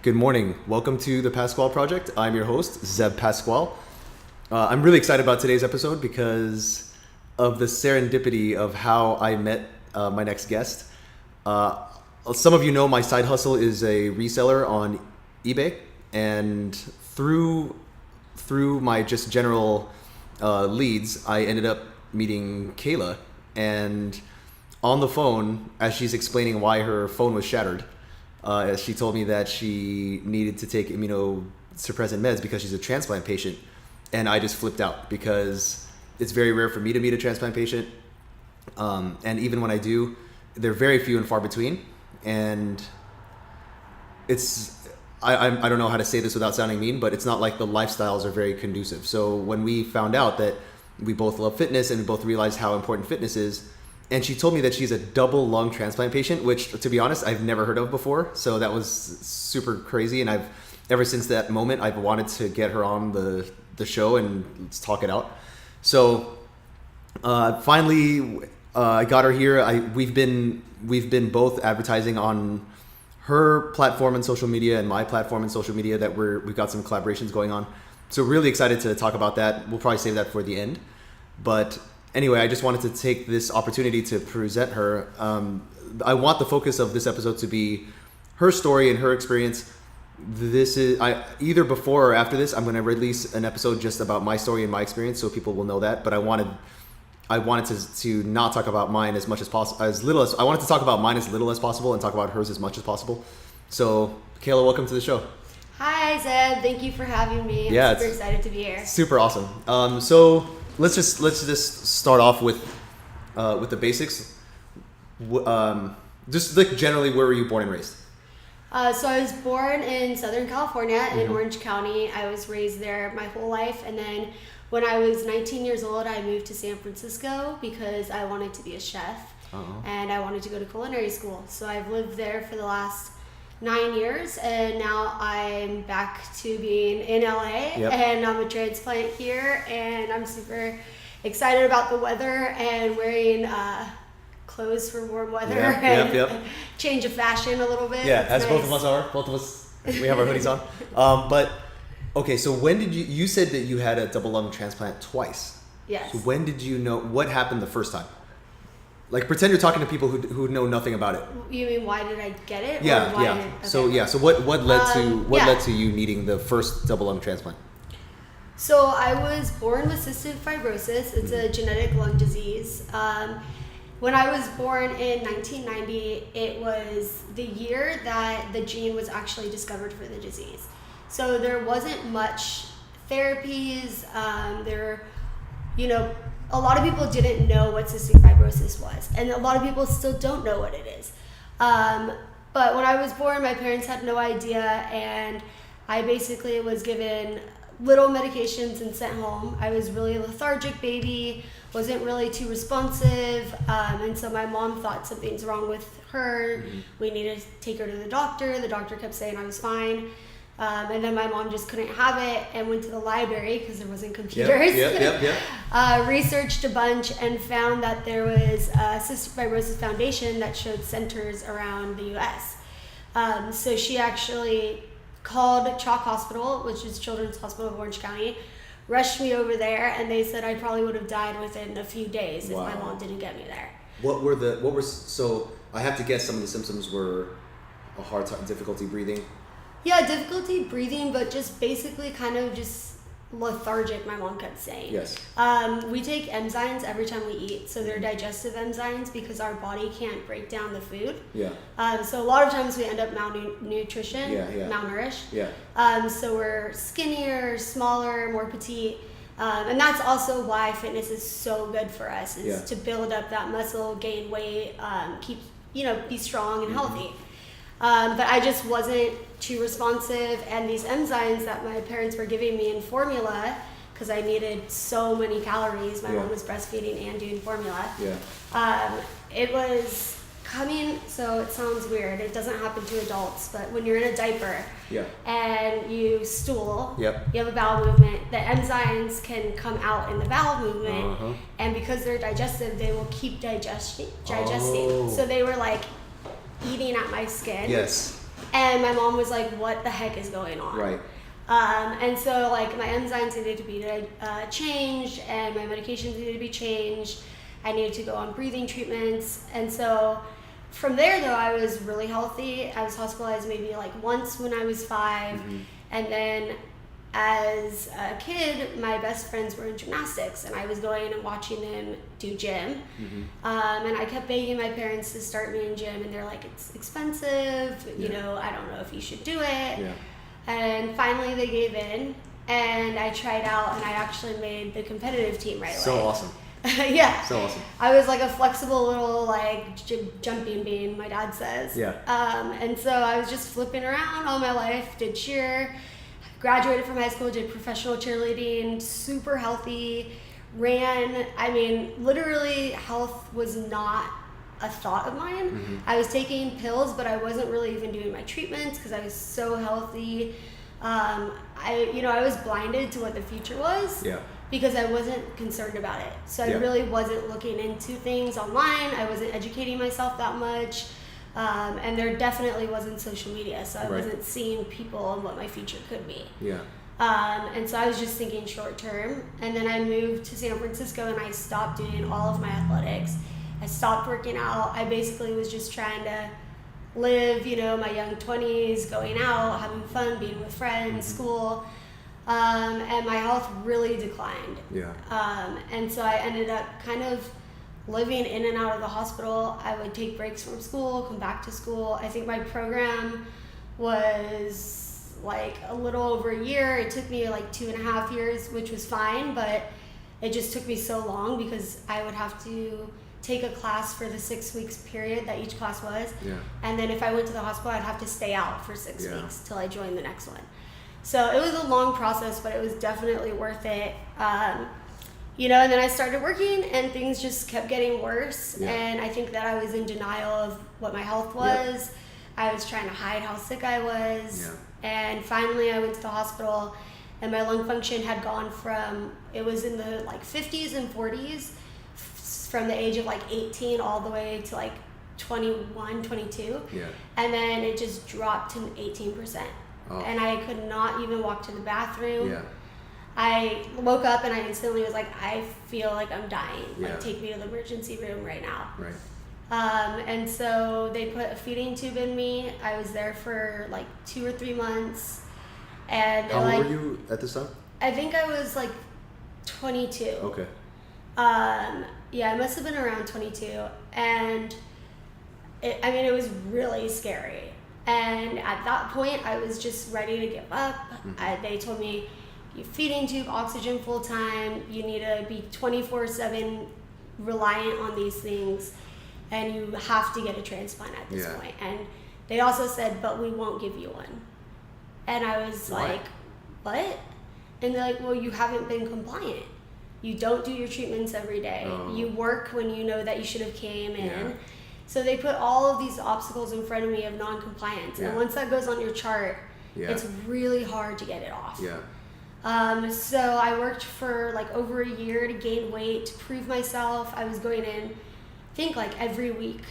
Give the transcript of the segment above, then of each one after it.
Good morning. Welcome to the Pasquale Project. I'm your host, Zeb Pasquale. I'm really excited about today's episode because of the serendipity of how I met my next guest. Some of you know my side hustle is a reseller on eBay, and through my just general leads, I ended up meeting Kay-luh, and on the phone, as she's explaining why her phone was shattered, she told me that she needed to take immunosuppressant meds because she's a transplant patient, and I just flipped out because it's very rare for me to meet a transplant patient, and even when I do, they're very few and far between, and I don't know how to say this without sounding mean, but it's not like the lifestyles are very conducive. So when we found out that we both love fitness and we both realized how important fitness is, and she told me that she's a double lung transplant patient, which, to be honest, I've never heard of before. So that was super crazy. And ever since that moment, I've wanted to get her on the show and let's talk it out. So finally, I got her here. We've been both advertising on her platform and social media and my platform and social media that we've got some collaborations going on. So really excited to talk about that. We'll probably save that for the end. But anyway, I just wanted to take this opportunity to present her. I want the focus of this episode to be her story and her experience. Either before or after this, I'm going to release an episode just about my story and my experience, so people will know that. But I wanted to not talk about mine as much as possible, I wanted to talk about mine as little as possible and talk about hers as much as possible. So, Kay-luh, welcome to the show. Hi, Zeb. Thank you for having me. I'm super excited to be here. Super awesome. So let's just start off with the basics. Just like generally, where were you born and raised? So I was born in Southern California in Orange County. I was raised there my whole life, and then when I was 19 years old, I moved to San Francisco because I wanted to be a chef, and I wanted to go to culinary school. So I've lived there for the last 9 years, and now I'm back to being in LA, and I'm a transplant here, and I'm super excited about the weather and wearing clothes for warm weather and change of fashion a little bit. Yeah, as nice. Both of us are. Both of us, we have our hoodies on. But okay, so when did you said that you had a double lung transplant twice? Yes. So when did you know, what happened the first time? Like, pretend you're talking to people who know nothing about it. You mean why did I get it? Yeah, or yeah. So what led to you needing the first double lung transplant? So I was born with cystic fibrosis. It's a genetic lung disease. When I was born in 1990, it was the year that the gene was actually discovered for the disease. So there wasn't much therapies. A lot of people didn't know what cystic fibrosis was, and a lot of people still don't know what it is. But when I was born, my parents had no idea, and I basically was given little medications and sent home. I was really a lethargic baby, wasn't really too responsive, and so my mom thought something's wrong with her. We needed to take her to the doctor. The doctor kept saying I was fine. And then my mom just couldn't have it and went to the library because there wasn't computers. Researched a bunch and found that there was a Cystic Fibrosis Foundation that showed centers around the U.S. So she actually called Chalk Hospital, which is Children's Hospital of Orange County, rushed me over there, and they said I probably would have died within a few days if my mom didn't get me there. So I have to guess some of the symptoms were a hard time, difficulty breathing. Yeah, difficulty breathing, but just basically kind of just lethargic, my mom kept saying. Yes. We take enzymes every time we eat, so they're digestive enzymes because our body can't break down the food. Yeah. So a lot of times we end up malnutrition, malnourished. Yeah. So we're skinnier, smaller, more petite. And that's also why fitness is so good for us, is to build up that muscle, gain weight, be strong and healthy. But I just wasn't too responsive, and these enzymes that my parents were giving me in formula, because I needed so many calories. My mom was breastfeeding and doing formula. It was coming, so it sounds weird. It doesn't happen to adults, but when you're in a diaper and you stool, you have a bowel movement, the enzymes can come out in the bowel movement, and because they're digestive, they will keep digesting. So they were like eating at my skin. Yes. And my mom was like, what the heck is going on? Right. And so like my enzymes needed to be changed, and my medications needed to be changed. I needed to go on breathing treatments. And so from there though, I was really healthy. I was hospitalized maybe like once when I was 5. And then as a kid, my best friends were in gymnastics, and I was going and watching them do gym. And I kept begging my parents to start me in gym, and they're like, it's expensive, you know, I don't know if you should do it. And finally they gave in, and I tried out, and I actually made the competitive team right away. So awesome. Yeah. So awesome. I was like a flexible little like jumping bean, my dad says. And so I was just flipping around all my life, did cheer, graduated from high school, did professional cheerleading, super healthy, ran. I mean, literally health was not a thought of mine. I was taking pills, but I wasn't really even doing my treatments because I was so healthy. I was blinded to what the future was. Because I wasn't concerned about it. So I really wasn't looking into things online. I wasn't educating myself that much. And there definitely wasn't social media. So I wasn't seeing people and what my future could be. And so I was just thinking short term. And then I moved to San Francisco, and I stopped doing all of my athletics. I stopped working out. I basically was just trying to live, you know, my young 20s, going out, having fun, being with friends, school. And my health really declined. And so I ended up kind of living in and out of the hospital. I would take breaks from school, come back to school. I think my program was like a little over a year. It took me like 2.5 years, which was fine, but it just took me so long because I would have to take a class for the 6 weeks period that each class was. And then if I went to the hospital, I'd have to stay out for 6 weeks till I joined the next one. So it was a long process, but it was definitely worth it. And then I started working, and things just kept getting worse. And I think that I was in denial of what my health was. I was trying to hide how sick I was. And finally I went to the hospital, and my lung function had gone from, it was in the like 50s and 40s, from the age of like 18 all the way to like 21, 22. And then it just dropped to 18%. And I could not even walk to the bathroom. I woke up and I instantly was like, I feel like I'm dying. Like, take me to the emergency room right now. And so they put a feeding tube in me. I was there for like 2 or 3 months. And how old were you at this time? I think I was like 22. Okay. I must have been around 22. And it was really scary. And at that point, I was just ready to give up. They told me, you feeding tube, oxygen full time, you need to be 24/7 reliant on these things, and you have to get a transplant at this point. And they also said, but we won't give you one. And I was like, what? And they're like, well, you haven't been compliant. You don't do your treatments every day. You work when you know that you should have came in. So they put all of these obstacles in front of me of non-compliance. And once that goes on your chart, it's really hard to get it off. So I worked for like over a year to gain weight, to prove myself. I was going in, I think like every week,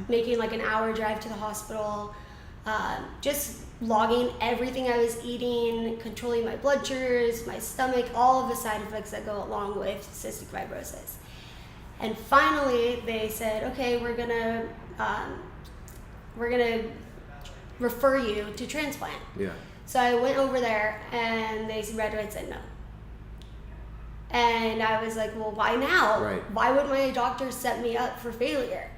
making like an hour drive to the hospital, just logging everything I was eating, controlling my blood sugars, my stomach, all of the side effects that go along with cystic fibrosis. And finally, they said, okay, we're gonna refer you to transplant. So I went over there, and they right away said no. And I was like, well, why now? Why would my doctor set me up for failure?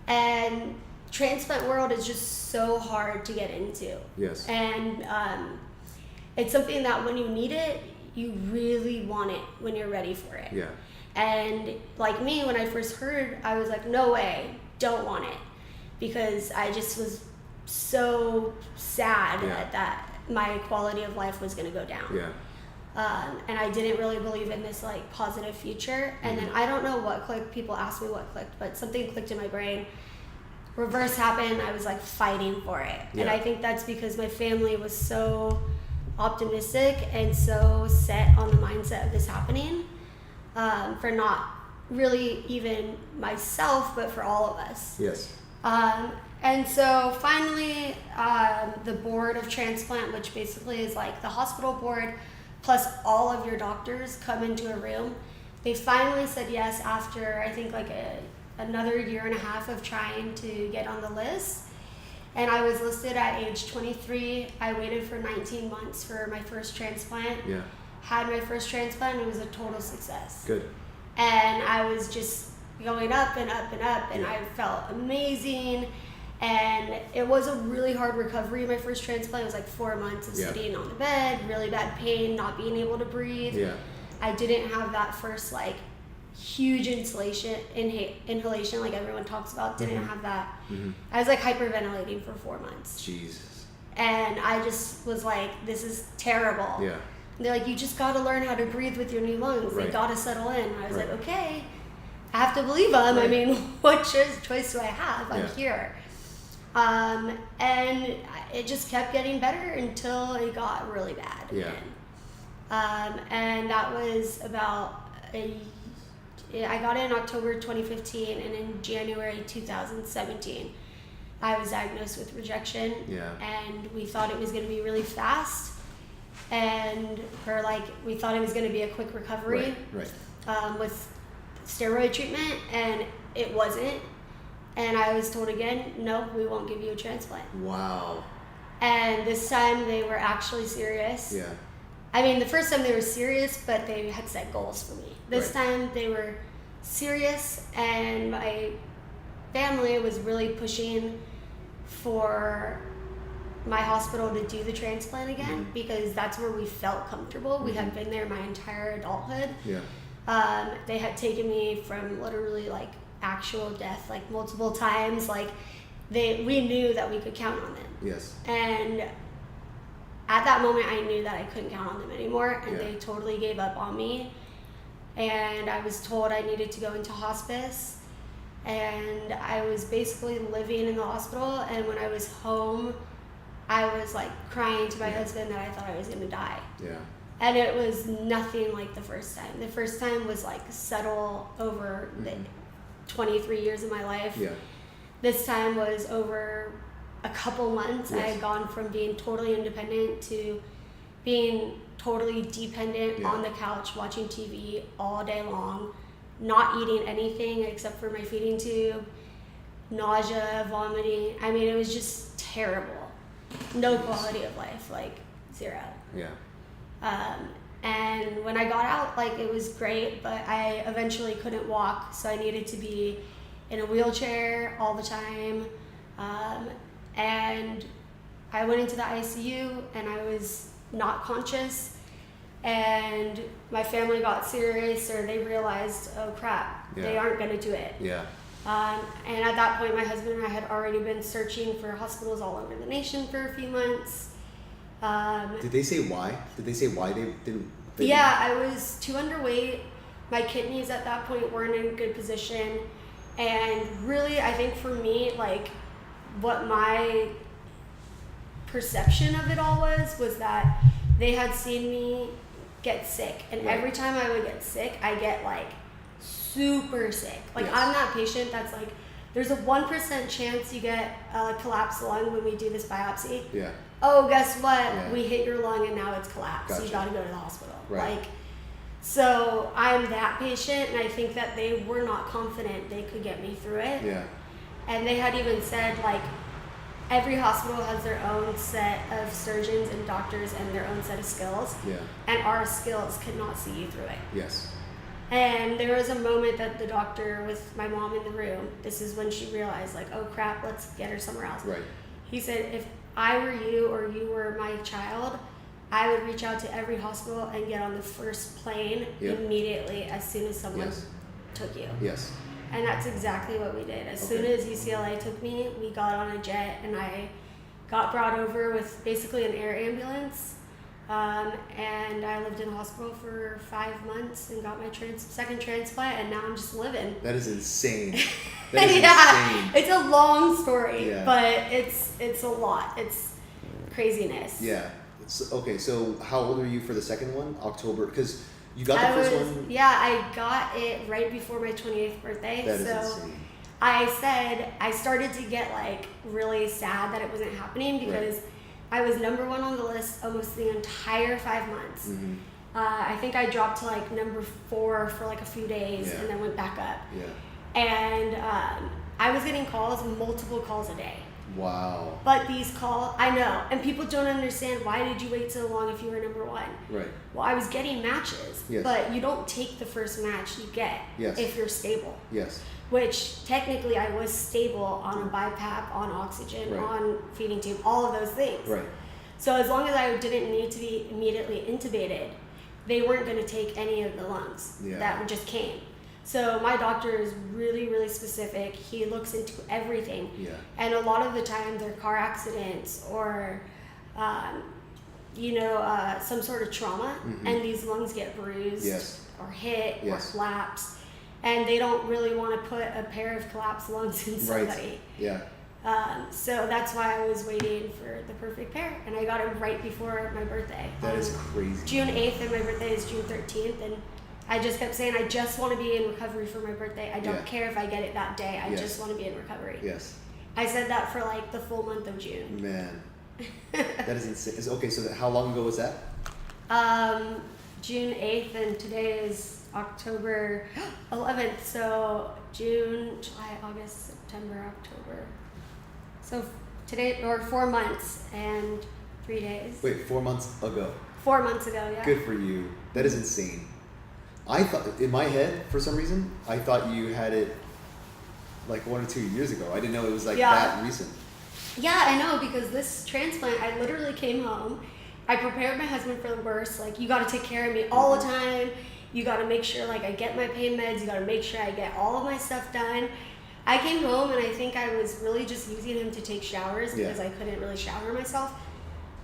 And transplant world is just so hard to get into. And it's something that when you need it, you really want it when you're ready for it. And like me, when I first heard, I was like, no way, don't want it. Because I just was so sad that my quality of life was going to go down. And I didn't really believe in this like positive future. And then I don't know what clicked. People ask me what clicked, but something clicked in my brain. Reverse happened. I was like fighting for it. And I think that's because my family was so optimistic and so set on the mindset of this happening. For not really even myself, but for all of us. And so finally, the board of transplant, which basically is like the hospital board plus all of your doctors, come into a room. They finally said yes after, I think, like another year and a half of trying to get on the list. And I was listed at age 23. I waited for 19 months for my first transplant. Yeah. Had my first transplant. It was a total success. Good. And I was just going up and up and up, and I felt amazing. And it was a really hard recovery. My first transplant was like 4 months of sitting on the bed, really bad pain, not being able to breathe. Yeah. I didn't have that first like huge inhalation like everyone talks about. Didn't have that. I was like hyperventilating for 4 months. Jesus. And I just was like, this is terrible. Yeah. And they're like, you just got to learn how to breathe with your new lungs. They got to settle in. And I was like, okay, I have to believe them. I mean, what choice do I have? I'm here. And it just kept getting better until it got really bad again. And that was about I got it in October 2015, and in January 2017, I was diagnosed with rejection. And we thought it was going to be really fast, we thought it was going to be a quick recovery with steroid treatment, and it wasn't. And I was told again, no, we won't give you a transplant. Wow. And this time they were actually serious. Yeah. I mean, the first time they were serious, but they had set goals for me. This time they were serious, and my family was really pushing for my hospital to do the transplant again because that's where we felt comfortable. We had been there my entire adulthood. They had taken me from literally like actual death like multiple times. Like we knew that we could count on them. Yes. And at that moment I knew that I couldn't count on them anymore, and they totally gave up on me. And I was told I needed to go into hospice, and I was basically living in the hospital, and when I was home I was like crying to my husband that I thought I was going to die. And it was nothing like the first time. The first time was like settle over the 23 years of my life. This time was over a couple months. I had gone from being totally independent to being totally dependent on the couch, watching TV all day long, not eating anything except for my feeding tube, nausea, vomiting. I mean, it was just terrible. No quality of life, like zero. And when I got out, like it was great, but I eventually couldn't walk, so I needed to be in a wheelchair all the time. And I went into the ICU, and I was not conscious, and my family got serious, or they realized, oh crap, they aren't going to do it. And at that point, my husband and I had already been searching for hospitals all over the nation for a few months. Did they say why? Did they say why they didn't? I was too underweight. My kidneys at that point weren't in a good position. And really, I think for me, like, what my perception of it all was that they had seen me get sick. And every time I would get sick, I get, like, super sick. Like, I'm that patient that's, like, there's a 1% chance you get a collapsed lung when we do this biopsy. Oh, guess what? We hit your lung and now it's collapsed. You got to go to the hospital. Like, so I'm that patient, and I think that they were not confident they could get me through it. And they had even said, like, every hospital has their own set of surgeons and doctors and their own set of skills. And our skills could not see you through it. And there was a moment that the doctor, with my mom in the room, this is when she realized, like, oh crap, let's get her somewhere else. He said, if I were you or you were my child, I would reach out to every hospital and get on the first plane immediately as soon as someone took you. And that's exactly what we did. As soon as UCLA took me, we got on a jet, and I got brought over with basically an air ambulance. And I lived in the hospital for 5 months and got my second transplant, and now I'm just living. That is insane. That is insane. It's a long story, but it's a lot. It's craziness. Okay, so how old were you for the second one? October, because you got the first one? I got it right before my 28th birthday. That is insane. I started to get like really sad that it wasn't happening because I was number 1 on the list almost the entire 5 months. Mm-hmm. I think I dropped to like number 4 for like a few days and then went back up. Yeah. And I was getting multiple calls a day. Wow. But these calls, I know, and people don't understand, why did you wait so long if you were number 1? Right. Well, I was getting matches, but you don't take the first match you get if you're stable. Yes. Which technically I was stable on a BiPAP, on oxygen, on feeding tube, all of those things. Right. So as long as I didn't need to be immediately intubated, they weren't going to take any of the lungs that just came. So my doctor is really, really specific. He looks into everything. Yeah. And a lot of the time they're car accidents or, some sort of trauma, and these lungs get bruised or hit or collapse. And they don't really want to put a pair of collapsed lungs in somebody. Yeah. So that's why I was waiting for the perfect pair, and I got it right before my birthday. That is crazy. June 8th, and my birthday is June 13th, and I just kept saying, I just want to be in recovery for my birthday. I don't care if I get it that day. I just want to be in recovery. Yes. I said that for like the full month of June. Man, that is insane. Okay, so how long ago was that? June 8th, and today is October 11th, so June, July, August, September, October. So today, or 4 months and 3 days. Wait, 4 months ago? 4 months ago, yeah. Good for you. That is insane. I thought, in my head, for some reason, I thought you had it like 1 or 2 years ago. I didn't know it was like that recent. Yeah, I know, because this transplant, I literally came home. I prepared my husband for the worst. Like, you got to take care of me all the time. You got to make sure, like, I get my pain meds. You got to make sure I get all of my stuff done. I came home, and I think I was really just using him to take showers because I couldn't really shower myself,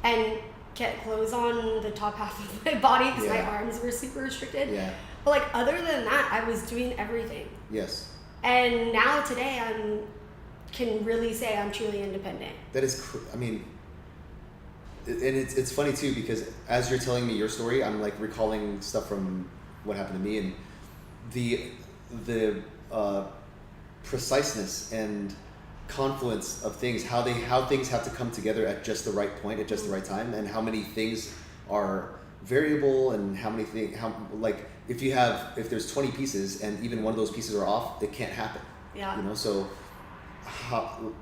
and get clothes on the top half of my body because my arms were super restricted. Yeah. But, like, other than that, I was doing everything. Yes. And now today, can really say I'm truly independent. That is, and it's funny too, because as you're telling me your story, I'm like recalling stuff from what happened to me, and the preciseness and confluence of things, how things have to come together at just the right point, at just the right time, and how many things are variable, and how many things, like if there's 20 pieces and even one of those pieces are off, it can't happen. Yeah. So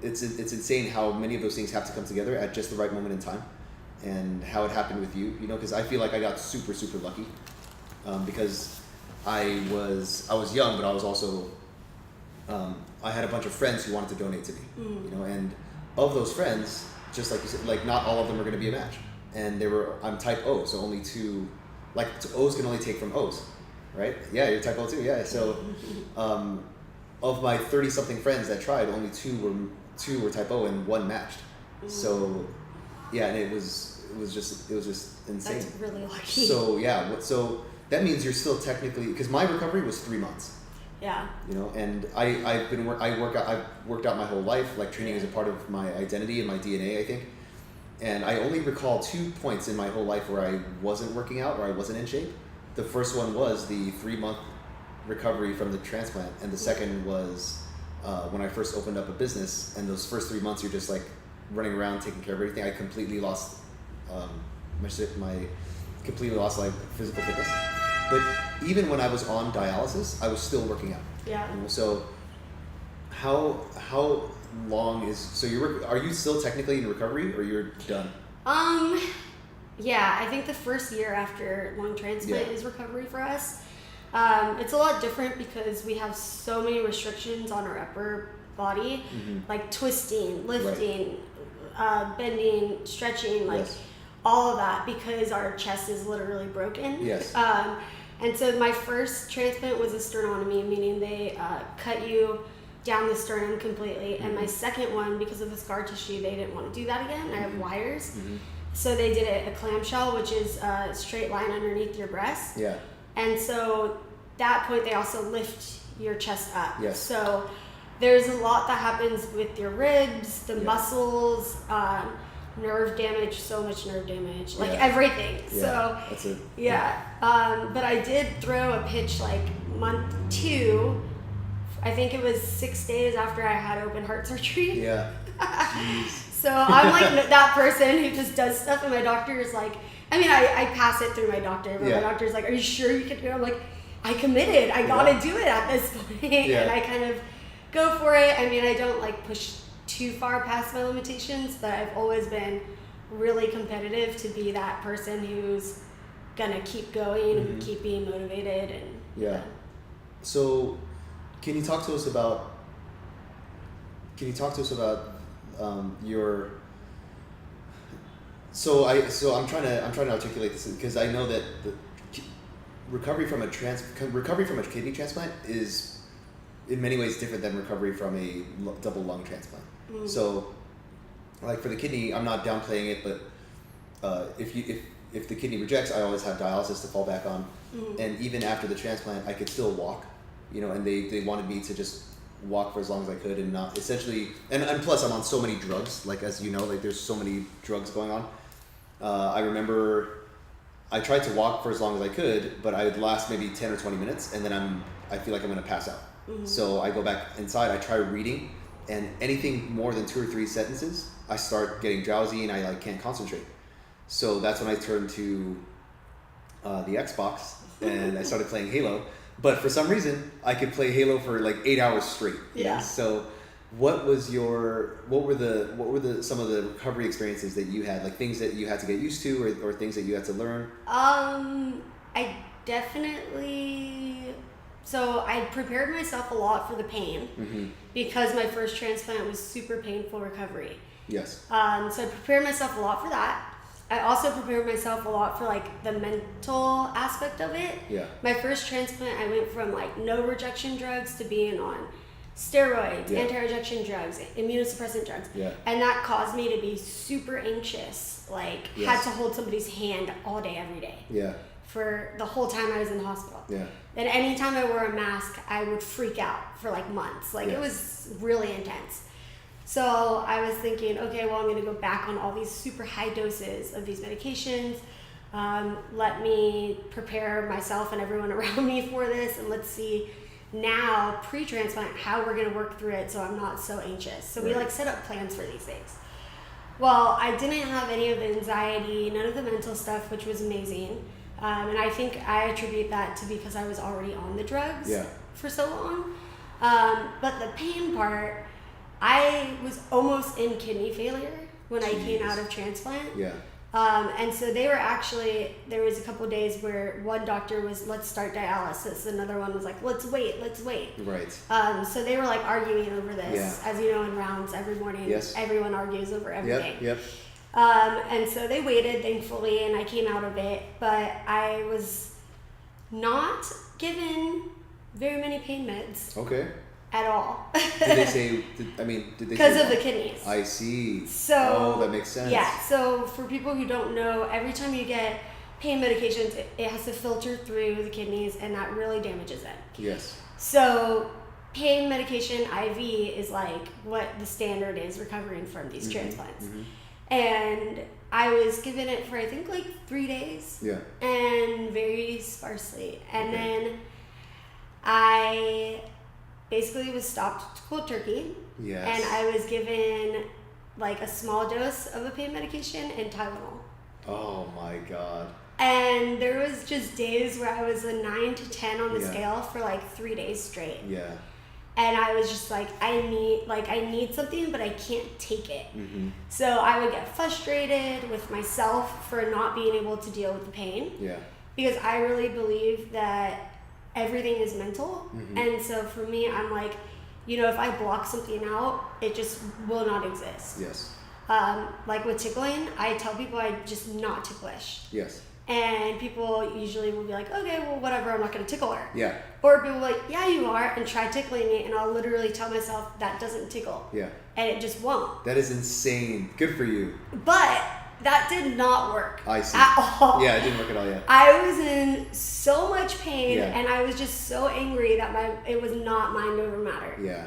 it's insane how many of those things have to come together at just the right moment in time, and how it happened with you. Because I feel like I got super, super lucky, because I was young, but I was also I had a bunch of friends who wanted to donate to me. And of those friends, just like you said, like not all of them are going to be a match, and I'm type O, so only 2, like O's can only take from O's, right? Yeah, you're type O too. Yeah, so of my 30-something friends that tried, only two were type O and 1 matched. So yeah, and it was just insane. That's really lucky. So yeah, so that means you're still technically, because my recovery was 3 months. Yeah. And I've worked out my whole life. Like, training is a part of my identity and my DNA, I think. And I only recall 2 points in my whole life where I wasn't working out or I wasn't in shape. The first one was the 3-month recovery from the transplant, and the second was when I first opened up a business. And those first 3 months, you're just like running around taking care of everything. I completely lost completely lost like physical fitness. But even when I was on dialysis, I was still working out. Yeah. So how long are you still technically in recovery, or you're done? Yeah, I think the first year after lung transplant is recovery for us. It's a lot different because we have so many restrictions on our upper body, like twisting, lifting, bending, stretching, like all of that, because our chest is literally broken. Yes. And so my first transplant was a sternotomy, meaning they cut you down the sternum completely. And my second one, because of the scar tissue, they didn't want to do that again. I have wires. So they did a clamshell, which is a straight line underneath your breast. Yeah. And so that point, they also lift your chest up. Yes. So there's a lot that happens with your ribs, the muscles, nerve damage, so much nerve damage, like everything. Yeah. So that's it. Yeah. But I did throw a pitch like month 2 I think it was 6 days after I had open heart surgery. Yeah. Jeez. So I'm like that person who just does stuff, and my doctor is like, I mean, I pass it through my doctor, but my doctor's like, are you sure you can do it? I'm like, I committed. I gotta do it at this point. And I kind of go for it. I mean, I don't like push too far past my limitations, but I've always been really competitive to be that person who's gonna keep going and keep being motivated. And So can you talk to us about your I'm trying to articulate this because I know that the recovery from a kidney transplant is in many ways different than recovery from a double lung transplant. So like for the kidney, I'm not downplaying it, but if the kidney rejects, I always have dialysis to fall back on. And even after the transplant, I could still walk, and they wanted me to just walk for as long as I could and not essentially, and plus I'm on so many drugs, like as you know, like there's so many drugs going on. I remember I tried to walk for as long as I could, but I would last maybe 10 or 20 minutes and then I feel like I'm gonna pass out. So I go back inside, I try reading, and anything more than 2 or 3 sentences, I start getting drowsy and I like can't concentrate. So that's when I turned to the Xbox and I started playing Halo. But for some reason, I could play Halo for like 8 hours straight. Yeah. So, what were some of the recovery experiences that you had, like things that you had to get used to, or things that you had to learn? I definitely. So I prepared myself a lot for the pain because my first transplant was super painful recovery. Yes. So I prepared myself a lot for that. I also prepared myself a lot for like the mental aspect of it. Yeah. My first transplant, I went from like no rejection drugs to being on steroids, anti-rejection drugs, immunosuppressant drugs. Yeah. And that caused me to be super anxious. Like had to hold somebody's hand all day, every day. Yeah. For the whole time I was in the hospital. Yeah. And anytime I wore a mask, I would freak out for like months. Like it was really intense. So I was thinking, okay, well, I'm going to go back on all these super high doses of these medications. Let me prepare myself and everyone around me for this, and let's see now, pre-transplant, how we're going to work through it so I'm not so anxious. So we like set up plans for these things. Well, I didn't have any of the anxiety, none of the mental stuff, which was amazing. And I think I attribute that to because I was already on the drugs for so long. But the pain part, I was almost in kidney failure when I came out of transplant. Yeah. And so they were actually, there was a couple days where one doctor was, let's start dialysis. Another one was like, let's wait. Right. So they were like arguing over this. As you know, in rounds every morning, everyone argues over everything. Yep. And so they waited, thankfully, and I came out of it. But I was not given very many pain meds. Okay. At all. Did they say? Because of the kidneys. I see. So that makes sense. Yeah. So for people who don't know, every time you get pain medications, it has to filter through the kidneys, and that really damages it. Yes. So pain medication IV is like what the standard is recovering from these transplants. And I was given it for I think like 3 days. Yeah. And very sparsely, and then I basically was stopped cold turkey. Yes. And I was given like a small dose of a pain medication and Tylenol. Oh my God. And there was just days where I was a 9 to 10 on the scale for like 3 days straight. Yeah. And I was just like, I need something, but I can't take it. So I would get frustrated with myself for not being able to deal with the pain. Yeah. Because I really believe that everything is mental. And so for me, I'm like, if I block something out, it just will not exist. Yes. Like with tickling, I tell people I'm just not ticklish. Yes. And people usually will be like, okay, well, whatever, I'm not going to tickle her. Yeah. Or people will be like, yeah, you are, and try tickling me, and I'll literally tell myself that doesn't tickle. Yeah. And it just won't. That is insane. Good for you. But that did not work. I see. At all. Yeah, it didn't work at all, yeah. I was in so much pain, and I was just so angry that it was not mind over matter. Yeah.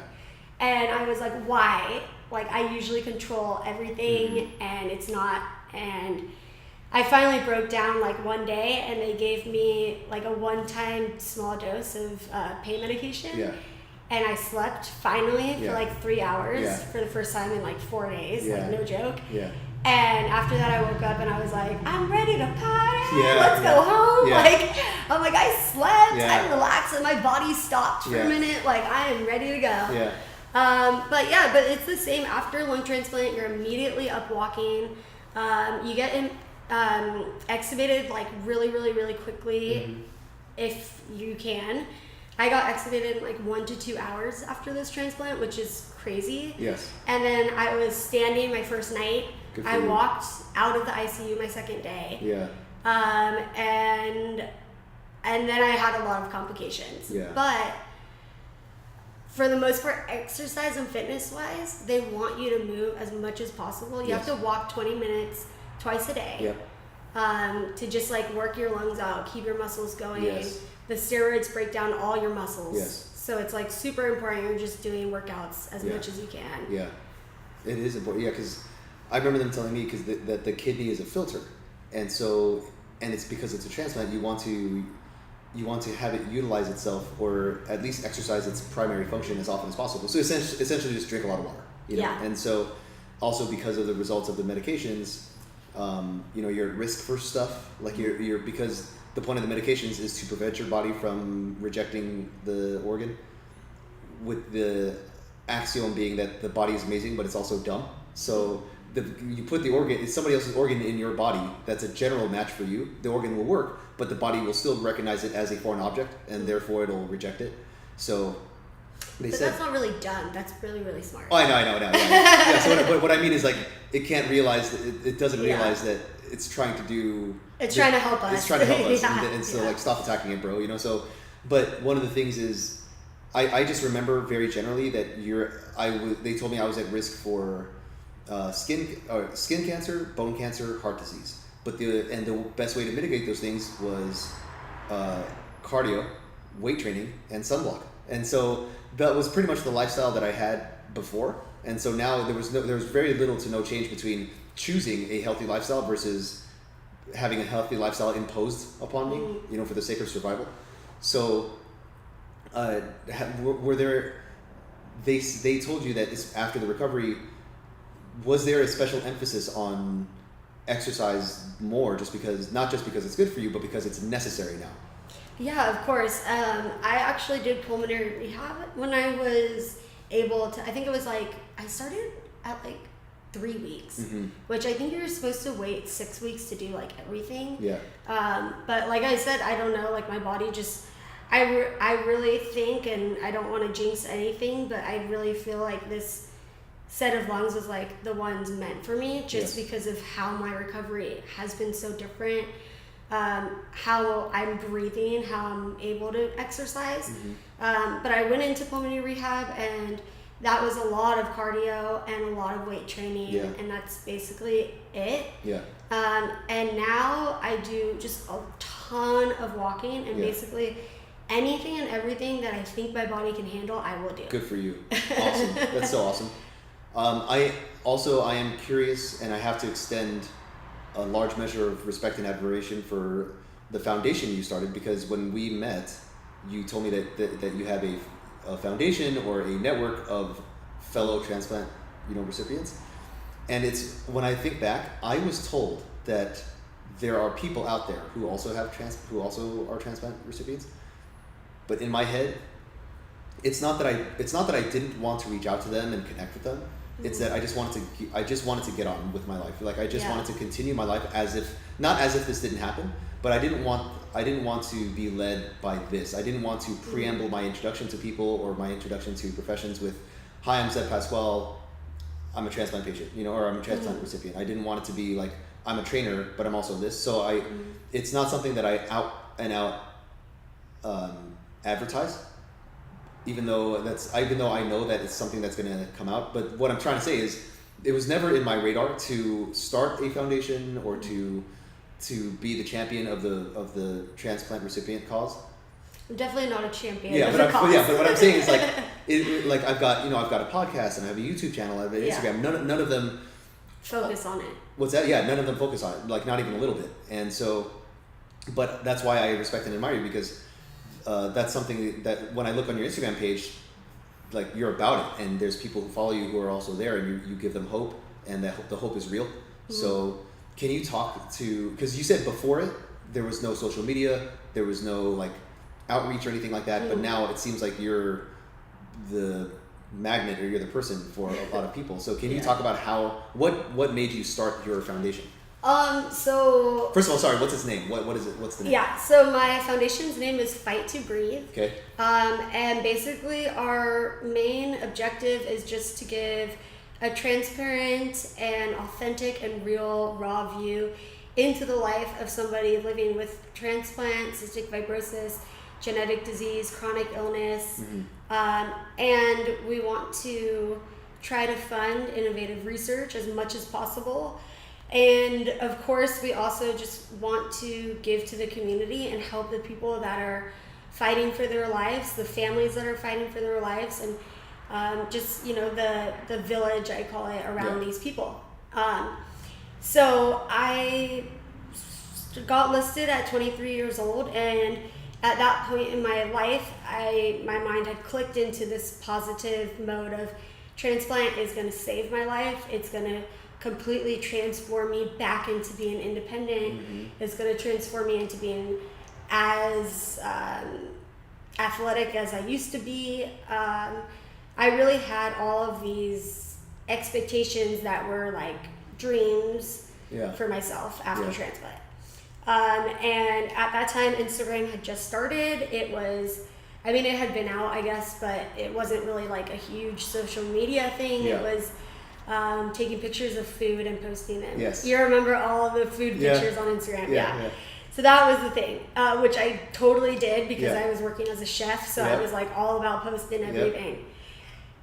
And I was like, why? Like, I usually control everything, and it's not. And I finally broke down like one day, and they gave me like a one-time small dose of pain medication. Yeah. and I slept finally for like 3 hours for the first time in like 4 days, like no joke. Yeah. And after that, I woke up and I was like, I'm ready to party. Let's go home. Yeah. Like, I'm like, I slept, Yeah. I relaxed, and my body stopped for a minute. Like, I am ready to go. Yeah. But it's the same after lung transplant. You're immediately up walking. You get extubated like really, really, really quickly if you can. I got extubated in like 1 to 2 hours after this transplant, which is crazy. Yes. And then I was standing my first night. I walked out of the ICU my second day. Yeah. And then I had a lot of complications. Yeah. But for the most part, exercise and fitness wise, they want you to move as much as possible. You have to walk 20 minutes twice a day. Yep. To just like work your lungs out, keep your muscles going. Yes. The steroids break down all your muscles. Yes. So it's like super important. You're just doing workouts as much as you can. Yeah. It is important. Yeah, because I remember them telling me that the kidney is a filter, and it's because it's a transplant. You want to have it utilize itself, or at least exercise its primary function as often as possible. So essentially just drink a lot of water. You know? Yeah. And so also because of the results of the medications, you're at risk for stuff like you're because the point of the medications is to prevent your body from rejecting the organ, with the axiom being that the body is amazing, but it's also dumb. So you put the organ, it's somebody else's organ in your body that's a general match for you. The organ will work, but the body will still recognize it as a foreign object, and therefore it'll reject it. So But that's not really dumb. That's really, really smart. Oh, I know. Yeah. So what I mean is like it can't realize it doesn't realize that it's trying to do. It's trying to help us. It's trying to help us, and so like stop attacking it, bro. So, but one of the things is, I just remember very generally that they told me I was at risk for skin cancer, bone cancer, heart disease. But the best way to mitigate those things was cardio, weight training, and sunblock. And so that was pretty much the lifestyle that I had before. And so now there was very little to no change between choosing a healthy lifestyle versus having a healthy lifestyle imposed upon me, for the sake of survival. So, were there? They told you that after the recovery, was there a special emphasis on exercise more, not just because it's good for you, but because it's necessary now? Yeah, of course. I actually did pulmonary rehab when I was able to. I think it was like I started at like 3 weeks, which I think you're supposed to wait 6 weeks to do like everything. Yeah. But like I said, I don't know. Like my body just, I really think, and I don't want to jinx anything, but I really feel like this set of lungs was like the ones meant for me, just because of how my recovery has been so different. How I'm breathing, how I'm able to exercise. But I went into pulmonary rehab, and that was a lot of cardio and a lot of weight training, and that's basically it. Yeah. And now I do just a ton of walking, and basically anything and everything that I think my body can handle, I will do. Good for you. Awesome. That's so awesome. I am curious, and I have to extend a large measure of respect and admiration for the foundation you started, because when we met, you told me that you have a foundation or a network of fellow transplant, recipients. And it's, when I think back, I was told that there are people out there who also are transplant recipients. But in my head, it's not that I didn't want to reach out to them and connect with them. It's that I just wanted to get on with my life. Like I just wanted to continue my life not as if this didn't happen, but I didn't want to be led by this. I didn't want to preamble my introduction to people or my introduction to professions with, "Hi, I'm Zed Pasquale. I'm a transplant patient," or "I'm a transplant recipient." I didn't want it to be like, "I'm a trainer, but I'm also this." So it's not something that I out and out advertise. Even though I know that it's something that's going to come out. But what I'm trying to say is, it was never in my radar to start a foundation or to be the champion of the transplant recipient cause. I'm definitely not a champion. But what I'm saying is like I've got a podcast and I have a YouTube channel, I have an Instagram. None of them focus on it. What's that? Yeah, none of them focus on it. Like not even a little bit. And so, but that's why I respect and admire you, because that's something that when I look on your Instagram page, like you're about it, and there's people who follow you who are also there, and you give them hope, and the hope is real. So can you talk to, because you said before it there was no social media, there was no like outreach or anything like that, but now it seems like you're the magnet, or you're the person for a lot of people. So can you talk about what made you start your foundation? So first of all, sorry, what's its name? What is it? What's the name? Yeah, so my foundation's name is Fight to Breathe. Okay. And basically our main objective is just to give a transparent and authentic and real raw view into the life of somebody living with transplant, cystic fibrosis, genetic disease, chronic illness. And we want to try to fund innovative research as much as possible. And of course, we also just want to give to the community and help the people that are fighting for their lives, the families that are fighting for their lives, and just, the village, I call it, around these people. So I got listed at 23 years old, and at that point in my life, my mind had clicked into this positive mode of transplant is going to save my life. It's going to completely transform me back into being independent. It's going to transform me into being as athletic as I used to be. I really had all of these expectations that were like dreams for myself after transplant. And at that time, Instagram had just started. It had been out, I guess, but it wasn't really like a huge social media thing. It was taking pictures of food and posting them. Yes. You remember all of the food pictures on Instagram? Yeah. So that was the thing, which I totally did because I was working as a chef. So I was like all about posting everything.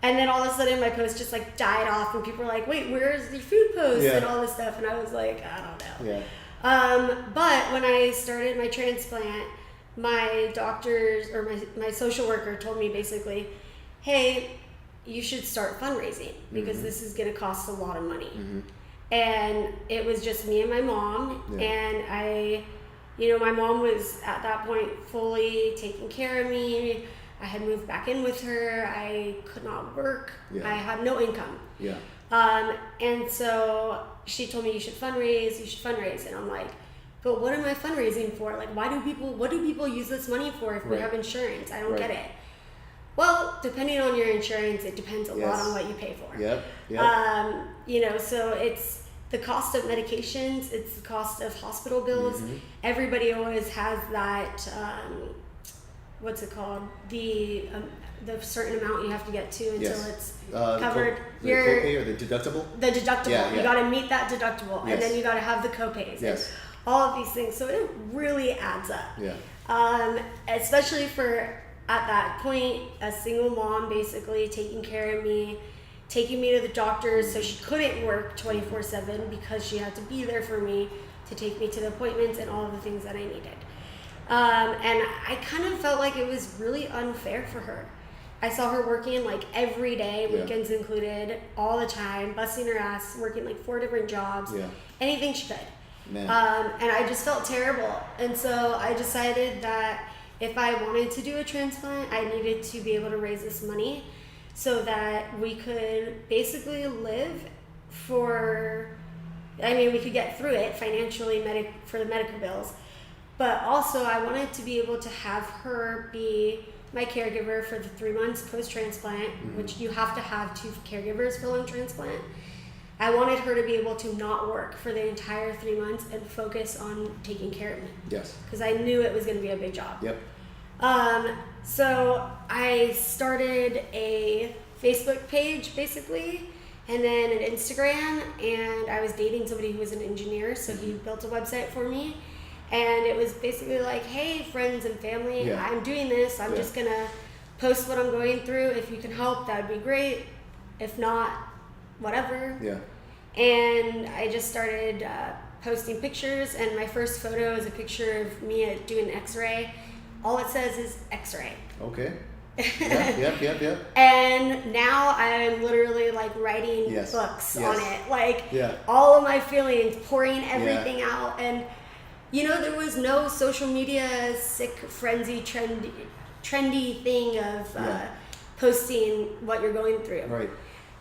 And then all of a sudden my post just like died off, and people were like, wait, where's the food post and all this stuff? And I was like, I don't know. But when I started my transplant, my doctors or my social worker told me basically, hey, you should start fundraising because this is going to cost a lot of money. And it was just me and my mom. And my mom was at that point fully taking care of me. I had moved back in with her. I could not work. I had no income. And so she told me, you should fundraise. And I'm like, but what am I fundraising for? Like, what do people use this money for if we have insurance? I don't get it. Well, depending on your insurance, it depends a lot on what you pay for. So it's the cost of medications, it's the cost of hospital bills. Everybody always has that, what's it called? The certain amount you have to get to until it's covered. The copay or the deductible? The deductible. You got to meet that deductible, and then you got to have the copays. All of these things. So it really adds up. Especially for, at that point, a single mom basically taking care of me, taking me to the doctors so she couldn't work 24/7 because she had to be there for me to take me to the appointments and all of the things that I needed. And I kind of felt like it was really unfair for her. I saw her working like every day, weekends included, all the time, busting her ass, working like 4 different jobs, anything she could. And I just felt terrible. And so I decided that if I wanted to do a transplant, I needed to be able to raise this money so that we could basically live we could get through it financially for the medical bills. But also I wanted to be able to have her be my caregiver for the 3 months post-transplant, which you have to have 2 caregivers for lung transplant. I wanted her to be able to not work for the entire 3 months and focus on taking care of me. Because I knew it was going to be a big job. So I started a Facebook page basically, and then an Instagram, and I was dating somebody who was an engineer, so he built a website for me. And it was basically like, hey, friends and family, I'm doing this. I'm just going to post what I'm going through. If you can help, that would be great. If not, whatever. And I just started posting pictures, and my first photo is a picture of me doing an x-ray. All it says is x-ray. Okay. And now I'm literally like writing books on it. Like all of my feelings, pouring everything out. And there was no social media sick frenzy trendy thing of posting what you're going through. Right.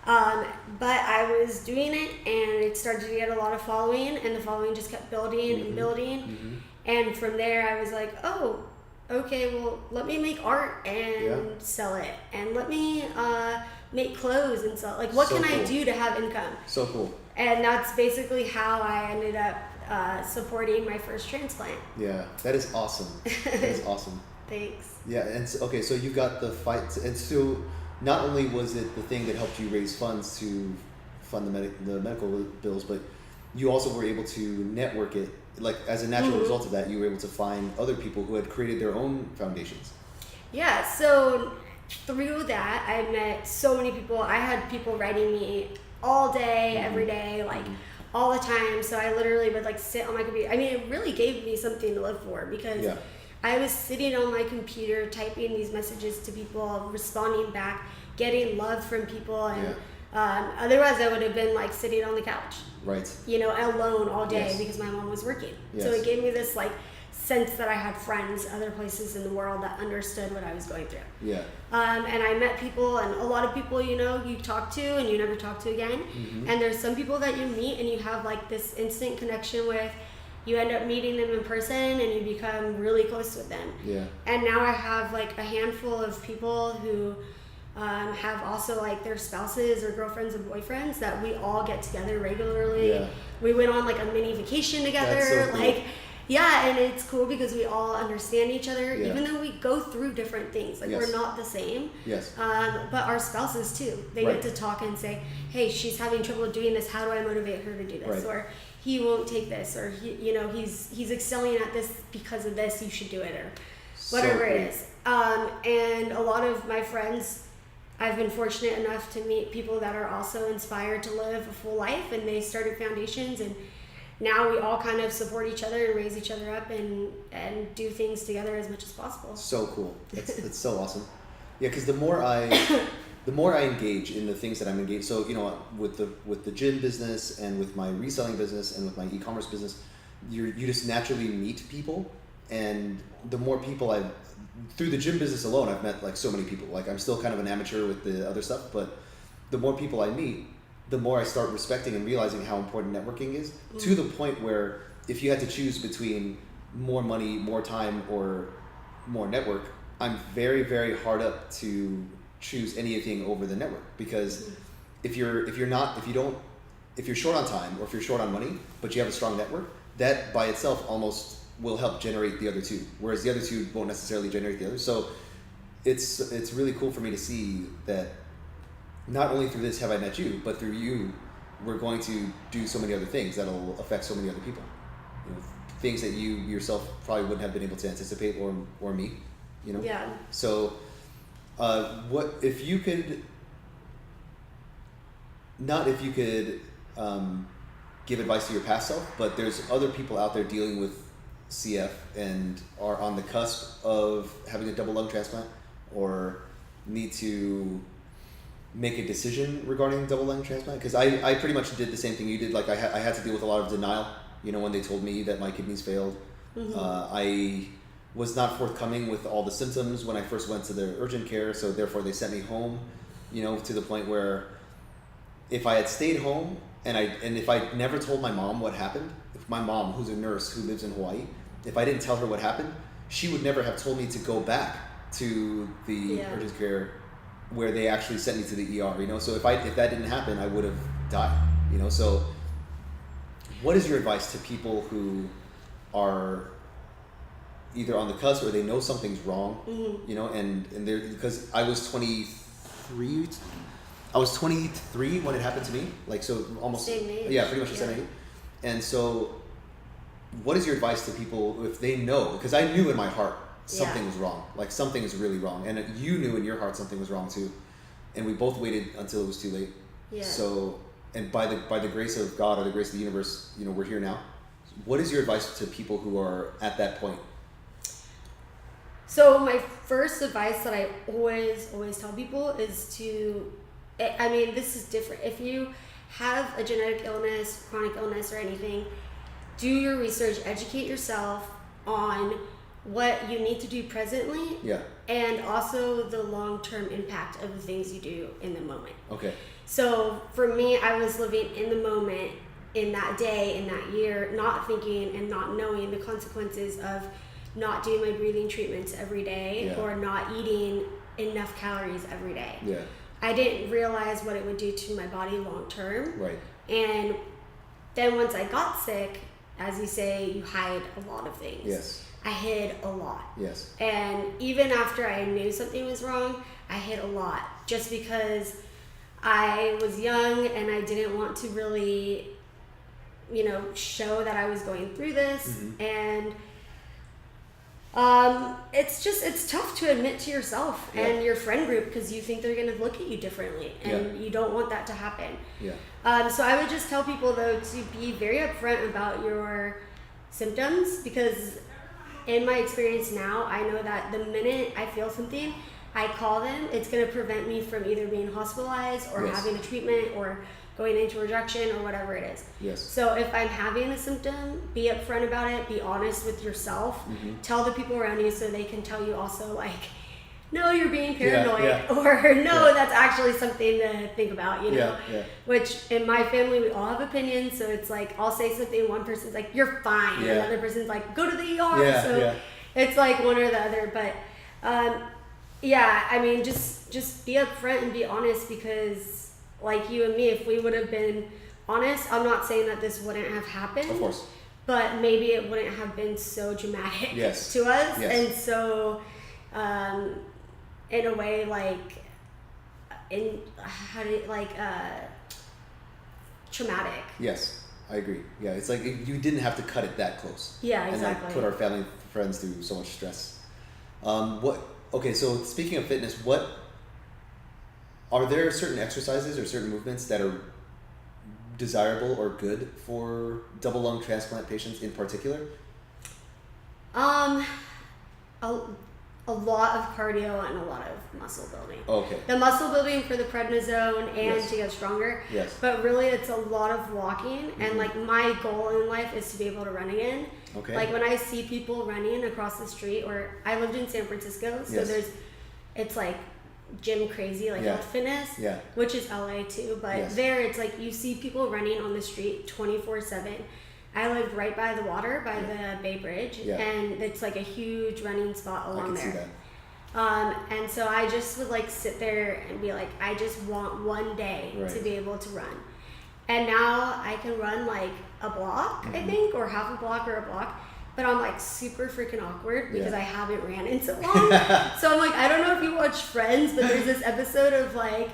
But I was doing it, and it started to get a lot of following, and the following just kept building and building. And from there, I was like, oh, okay, well, let me make art and sell it, and let me make clothes and sell it. Like, what can I do to have income? So cool. And that's basically how I ended up supporting my first transplant. Yeah, that is awesome. That is awesome. Thanks. Yeah, and so, okay, so you got the fight, and so not only was it the thing that helped you raise funds to fund the medical bills, but you also were able to network it. Like, as a natural result of that, you were able to find other people who had created their own foundations. Yeah, so through that, I met so many people. I had people writing me all day, every day, like all the time. So I literally would like sit on my computer. I mean, it really gave me something to live for, because I was sitting on my computer typing these messages to people, responding back, getting love from people, and otherwise I would have been like sitting on the couch, right? You know, alone all day because my mom was working. So it gave me this like sense that I had friends other places in the world that understood what I was going through. Yeah. And I met people, and a lot of people, you know, you talk to and you never talk to again. And there's some people that you meet and you have like this instant connection with. You end up meeting them in person and you become really close with them. Yeah. And now I have like a handful of people who have also like their spouses or girlfriends and boyfriends that we all get together regularly. Yeah. We went on like a mini vacation together. That's so cool. Like, yeah, and it's cool because we all understand each other, even though we go through different things. Like, we're not the same. Yes. But our spouses too. They get to talk and say, hey, she's having trouble doing this. How do I motivate her to do this? Or he won't take this, or he, you know, he's excelling at this because of this. You should do it, or whatever it is. And a lot of my friends, I've been fortunate enough to meet people that are also inspired to live a full life, and they started foundations, and now we all kind of support each other and raise each other up and do things together as much as possible. So cool. That's so awesome. Yeah, because the more I engage in the things that I'm engaged, so you know, with the gym business and with my reselling business and with my e-commerce business, you just naturally meet people, and the more people through the gym business alone, I've met like so many people. Like, I'm still kind of an amateur with the other stuff, but the more people I meet, the more I start respecting and realizing how important networking is, to the point where if you had to choose between more money, more time, or more network, I'm very, very hard up to choose anything over the network, because if you're short on time, or if you're short on money, but you have a strong network, that by itself almost will help generate the other two, whereas the other two won't necessarily generate the other. So it's really cool for me to see that not only through this have I met you, but through you, we're going to do so many other things that'll affect so many other people. You know, things that you yourself probably wouldn't have been able to anticipate or meet. You know. Yeah. So, what if you could? Not if you could give advice to your past self, but there's other people out there dealing with CF and are on the cusp of having a double lung transplant, or need to make a decision regarding double lung transplant. Because I pretty much did the same thing you did. Like, I had to deal with a lot of denial, you know, when they told me that my kidneys failed. I was not forthcoming with all the symptoms when I first went to the urgent care, so therefore they sent me home, you know, to the point where if I had stayed home and if I never told my mom what happened, if my mom, who's a nurse who lives in Hawaii, if I didn't tell her what happened, she would never have told me to go back to the urgent care where they actually sent me to the ER, you know. So if that didn't happen, I would have died, you know. So what is your advice to people who are either on the cusp or they know something's wrong, you know, and they're, because I was 23 when it happened to me, like, so almost same age. Yeah, pretty much the same age. And so what is your advice to people if they know, because I knew in my heart something was wrong, like something is really wrong, and you knew in your heart something was wrong too, and we both waited until it was too late. So, and by the grace of God or the grace of the universe, you know, we're here now. What is your advice to people who are at that point? So my first advice that I always tell people is to, I mean, this is different. If you have a genetic illness, chronic illness, or anything, do your research, educate yourself on what you need to do presently, Yeah. and also the long-term impact of the things you do in the moment. Okay. So for me, I was living in the moment, in that day, in that year, not thinking and not knowing the consequences of not doing my breathing treatments every day, Yeah. or not eating enough calories every day. Yeah. I didn't realize what it would do to my body long term. Right. And then once I got sick, as you say, you hide a lot of things. Yes. I hid a lot. Yes. And even after I knew something was wrong, I hid a lot, just because I was young and I didn't want to really, show that I was going through this. Mm-hmm. And it's tough to admit to yourself and your friend group, because you think they're going to look at you differently, and you don't want that to happen. Yeah. So I would just tell people, though, to be very upfront about your symptoms, because in my experience now, I know that the minute I feel something, I call them. It's going to prevent me from either being hospitalized or having a treatment or going into rejection or whatever it is. Yes. So if I'm having a symptom, be upfront about it, be honest with yourself, Mm-hmm. tell the people around you so they can tell you also, like, no, you're being paranoid, or no, that's actually something to think about, Yeah. Which in my family, we all have opinions, so it's like, I'll say something, one person's like, you're fine, and the other person's like, go to the ER, it's like one or the other, but I mean, just be upfront and be honest, because like you and me, if we would have been honest, I'm not saying that this wouldn't have happened. Of course. But maybe it wouldn't have been so dramatic to us. Yes. And so, in a way, traumatic. Yes, I agree. Yeah, it's like you didn't have to cut it that close. Yeah, exactly. And put our family, friends through so much stress. Okay, so speaking of fitness, are there certain exercises or certain movements that are desirable or good for double lung transplant patients in particular? A lot of cardio and a lot of muscle building. Okay. The muscle building for the prednisone and to get stronger. Yes. But really, it's a lot of walking. Mm-hmm. And like, my goal in life is to be able to run again. Okay. Like, when I see people running across the street, or I lived in San Francisco, so it's like gym crazy, like health fitness, which is LA too. But there, it's like you see people running on the street 24/7. I lived right by the water, by the Bay Bridge, and it's like a huge running spot along there. See that. And so I just would like sit there and be like, I just want one day to be able to run. And now I can run like a block, I think, or half a block or a block. But I'm like super freaking awkward because I haven't ran in so long. So I'm like, I don't know if you watch Friends, but there's this episode of like,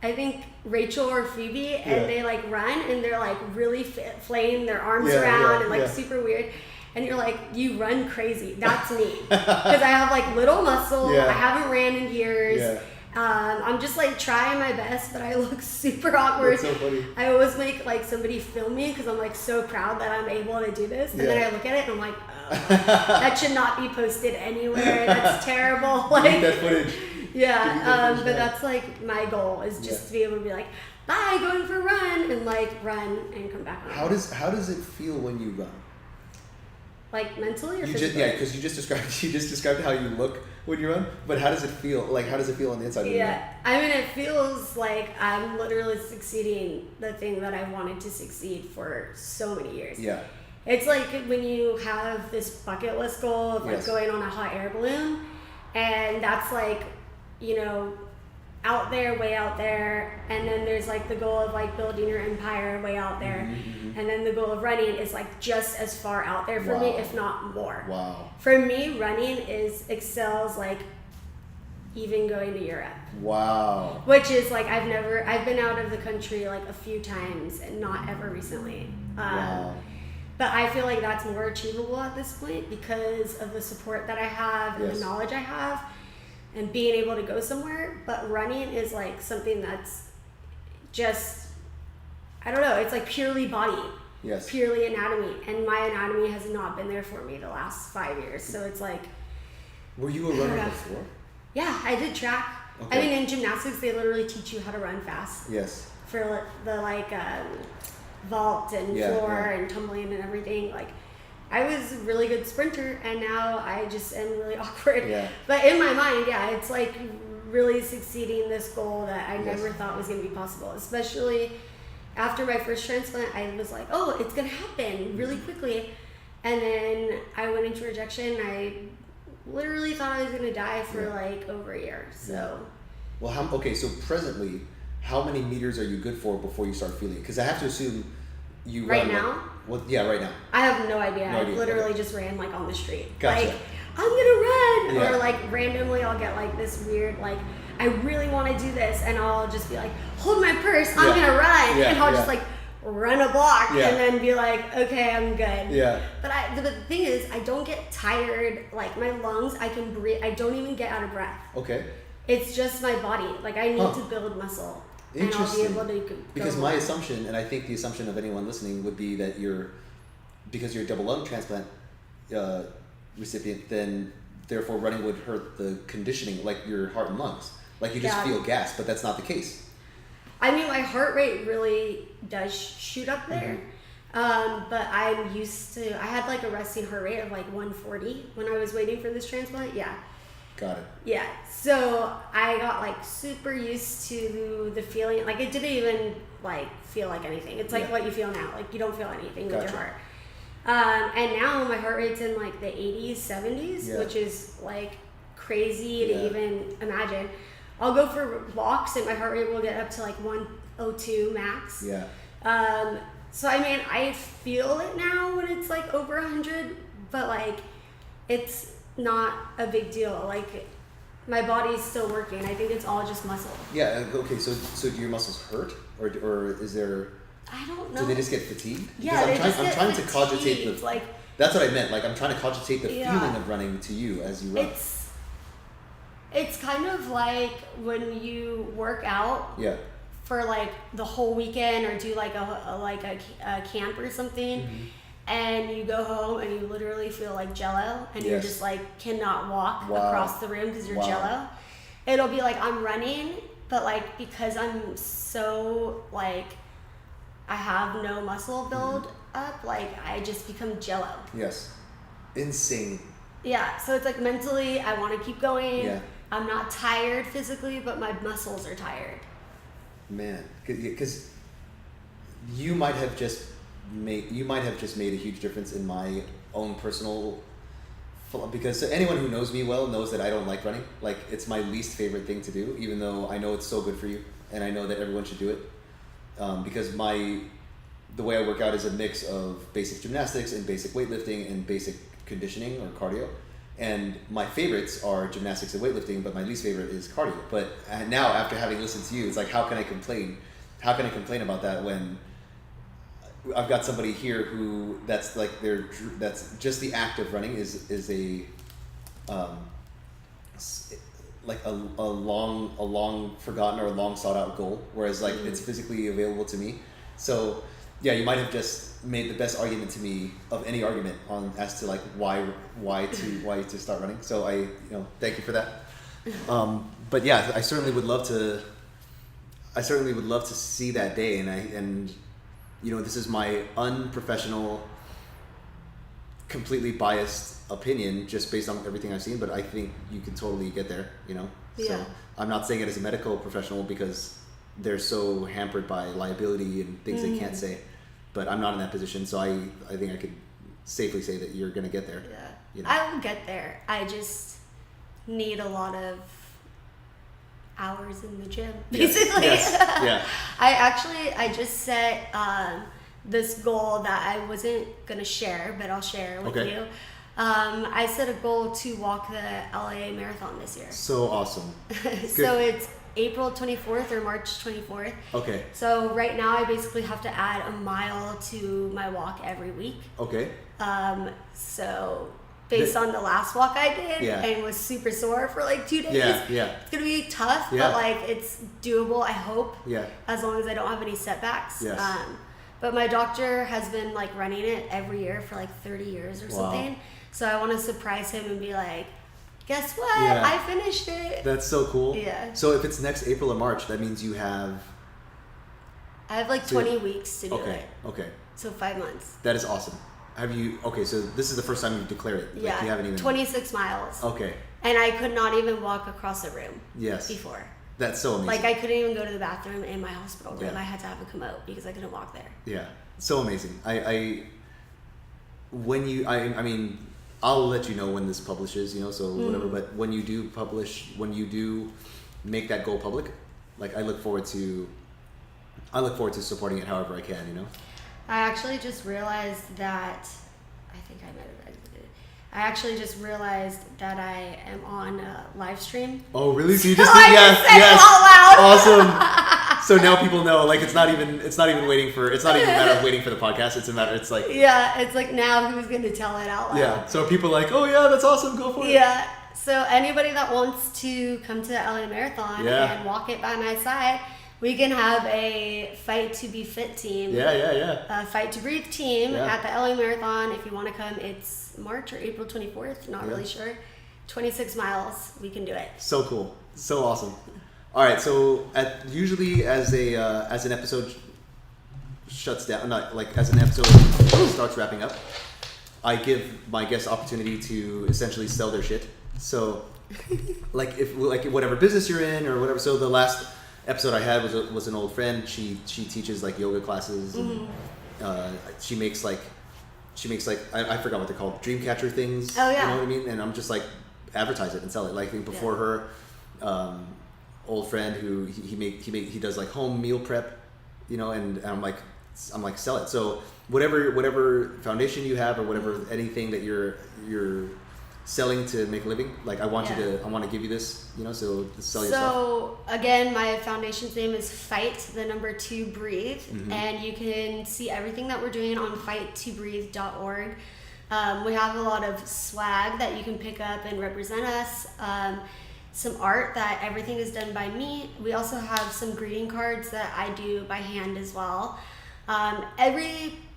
I think Rachel or Phoebe, and they like run and they're like really flaying their arms around and like super weird. And you're like, you run crazy. That's me. Because I have like little muscle. I haven't ran in years. I'm just like trying my best, but I look super awkward. That's so funny. I always make like somebody film me because I'm like so proud that I'm able to do this. And then I look at it and I'm like, oh, that should not be posted anywhere. That's terrible. Like, that footage. But that's like my goal, is just to be able to be like, bye, going for a run, and like run and come back on. How does it feel when you run? Like mentally or physically? Because you just described how you look when you run, but how does it feel? Like, how does it feel on the inside of you? I mean, it feels like I'm literally succeeding the thing that I wanted to succeed for so many years. It's like when you have this bucket list goal of like going on a hot air balloon, and that's like, out there, way out there, and then there's like the goal of like building your empire way out there, and then the goal of running is like just as far out there for me, if not more. For me, running excels like even going to Europe. Which is like, I've been out of the country like a few times and not ever recently. But I feel like that's more achievable at this point because of the support that I have and the knowledge I have and being able to go somewhere. But running is like something that's just, I don't know, it's like purely body, purely anatomy. And my anatomy has not been there for me the last 5 years. So it's like... Were you a runner before? Yeah, I did track. Okay. I mean, in gymnastics, they literally teach you how to run fast. For the like vault and floor and tumbling and everything. Like, I was a really good sprinter, and now I just am really awkward. Yeah. But in my mind, yeah, it's like really succeeding this goal that I never thought was going to be possible. Especially after my first transplant, I was like, oh, it's going to happen really quickly. And then I went into rejection. I literally thought I was going to die for like over a year. So. Well, so presently, how many meters are you good for before you start feeling it? Because I have to assume you right run now. Well, yeah, right now. I have no idea. No idea. I literally just ran like on the street. Gotcha. Like, I'm gonna run, Yeah. or like randomly I'll get like this weird like I really want to do this, and I'll just be like, hold my purse, I'm gonna run, and I'll just like run a block and then be like, okay, I'm good. Yeah. But the thing is, I don't get tired. Like my lungs, I can breathe. I don't even get out of breath. Okay. It's just my body. Like I need to build muscle. Interesting. And I'll be able to because my assumption, and I think the assumption of anyone listening would be that because you're a double lung transplant recipient, then therefore running would hurt the conditioning, like your heart and lungs. Like you just feel gas, but that's not the case. I mean, my heart rate really does shoot up there. But I'm used to, I had like a resting heart rate of like 140 when I was waiting for this transplant. Yeah. Got it. Yeah. So I got like super used to the feeling. Like it didn't even like feel like anything. It's like what you feel now. Like you don't feel anything with your heart. And now my heart rate's in like the 80s, 70s, which is like crazy to even imagine. I'll go for walks and my heart rate will get up to like 102 max. Yeah. So I mean, I feel it now when it's like over 100, but like it's not a big deal. Like my body's still working. I think it's all just muscle. Yeah. Okay. So do your muscles hurt, or is there? I don't know. Do they just get fatigued? Yeah, I'm trying to cogitate the. Like that's what I meant. Like I'm trying to cogitate the feeling of running to you as you run. It's kind of like when you work out. Yeah. For like the whole weekend, or do like a camp or something, and you go home and you literally feel like jello, and you're just like cannot walk across the room because you're jello. It'll be like I'm running, but like because I'm so like I have no muscle build up, like I just become jello. Yes. Insane. Yeah, so it's like mentally I want to keep going. Yeah. I'm not tired physically, but my muscles are tired. Man, because you might have just made a huge difference in my own personal. Because anyone who knows me well knows that I don't like running. Like it's my least favorite thing to do, even though I know it's so good for you, and I know that everyone should do it. Because the way I work out is a mix of basic gymnastics and basic weightlifting and basic conditioning or cardio. And my favorites are gymnastics and weightlifting, but my least favorite is cardio. But now, after having listened to you, it's like, how can I complain? How can I complain about that when I've got somebody here who that's just the act of running is a like a long forgotten or a long sought out goal, whereas like it's physically available to me. So yeah, you might have just made the best argument to me of any argument on as to like why to start running. So I thank you for that. But yeah, I certainly would love to see that day, and this is my unprofessional, completely biased opinion just based on everything I've seen, but I think you can totally get there, So I'm not saying it as a medical professional because they're so hampered by liability and things they can't say, but I'm not in that position, so I think I could safely say that you're going to get there. Yeah. I will get there. I just need a lot of hours in the gym, basically. Yes. Yeah. I just set this goal that I wasn't going to share, but I'll share with you. I set a goal to walk the LA Marathon this year. So awesome. So it's April 24th or March 24th. Okay. So right now I basically have to add a mile to my walk every week. Okay. So based on the last walk I did and was super sore for like 2 days. Yeah. It's going to be tough, but like it's doable, I hope. Yeah. As long as I don't have any setbacks. Yes. But my doctor has been like running it every year for like 30 years or something. So I want to surprise him and be like, guess what? Yeah. I finished it. That's so cool. Yeah. So if it's next April or March, that means you have... I have like 20 weeks to do it. Okay. So 5 months. That is awesome. Have you? Okay, so this is the first time you've declared it. Like, Yeah, you haven't even. 26 miles. Okay. And I could not even walk across a room. Yes. Before. That's so amazing. Like I couldn't even go to the bathroom in my hospital room. Yeah. I had to have a commode because I couldn't walk there. Yeah, so amazing. I mean, I'll let you know when this publishes, so whatever. But when you do publish, when you do make that goal public, like I look forward to supporting it however I can. I actually just realized that I think I might have exited. I actually just realized that I am on a live stream. Oh, really? So you just I just said it out loud. Awesome. So now people know. Like it's not even waiting for. It's not even a matter of waiting for the podcast. It's a matter. It's like. Yeah, it's like now who's going to tell it out loud? Yeah. So people are like, oh yeah, that's awesome. Go for it. Yeah. So anybody that wants to come to the LA Marathon Yeah. and walk it by my side, we can have a Fight to Be Fit team. Yeah. A Fight to Breathe team Yeah. at the LA Marathon. If you want to come, it's March or April 24th. Not really sure. 26 miles. We can do it. So cool. So awesome. All right. So usually as an episode shuts down, not like as an episode starts wrapping up, I give my guests opportunity to essentially sell their shit. So like whatever business you're in or whatever. So the last episode I had was an old friend. She teaches like yoga classes. And, she makes like I forgot what they're called, dream catcher things. Oh yeah. You know what I mean? And I'm just like advertise it and sell it. Like before her, old friend who he does like home meal prep, and I'm like sell it. So whatever foundation you have or whatever anything that you're selling to make a living, like I want to give you this, so sell yourself. So again, my foundation's name is Fight, the number 2 Breathe, and you can see everything that we're doing on fight2breathe.org. We have a lot of swag that you can pick up and represent us. Some art that everything is done by me. We also have some greeting cards that I do by hand as well.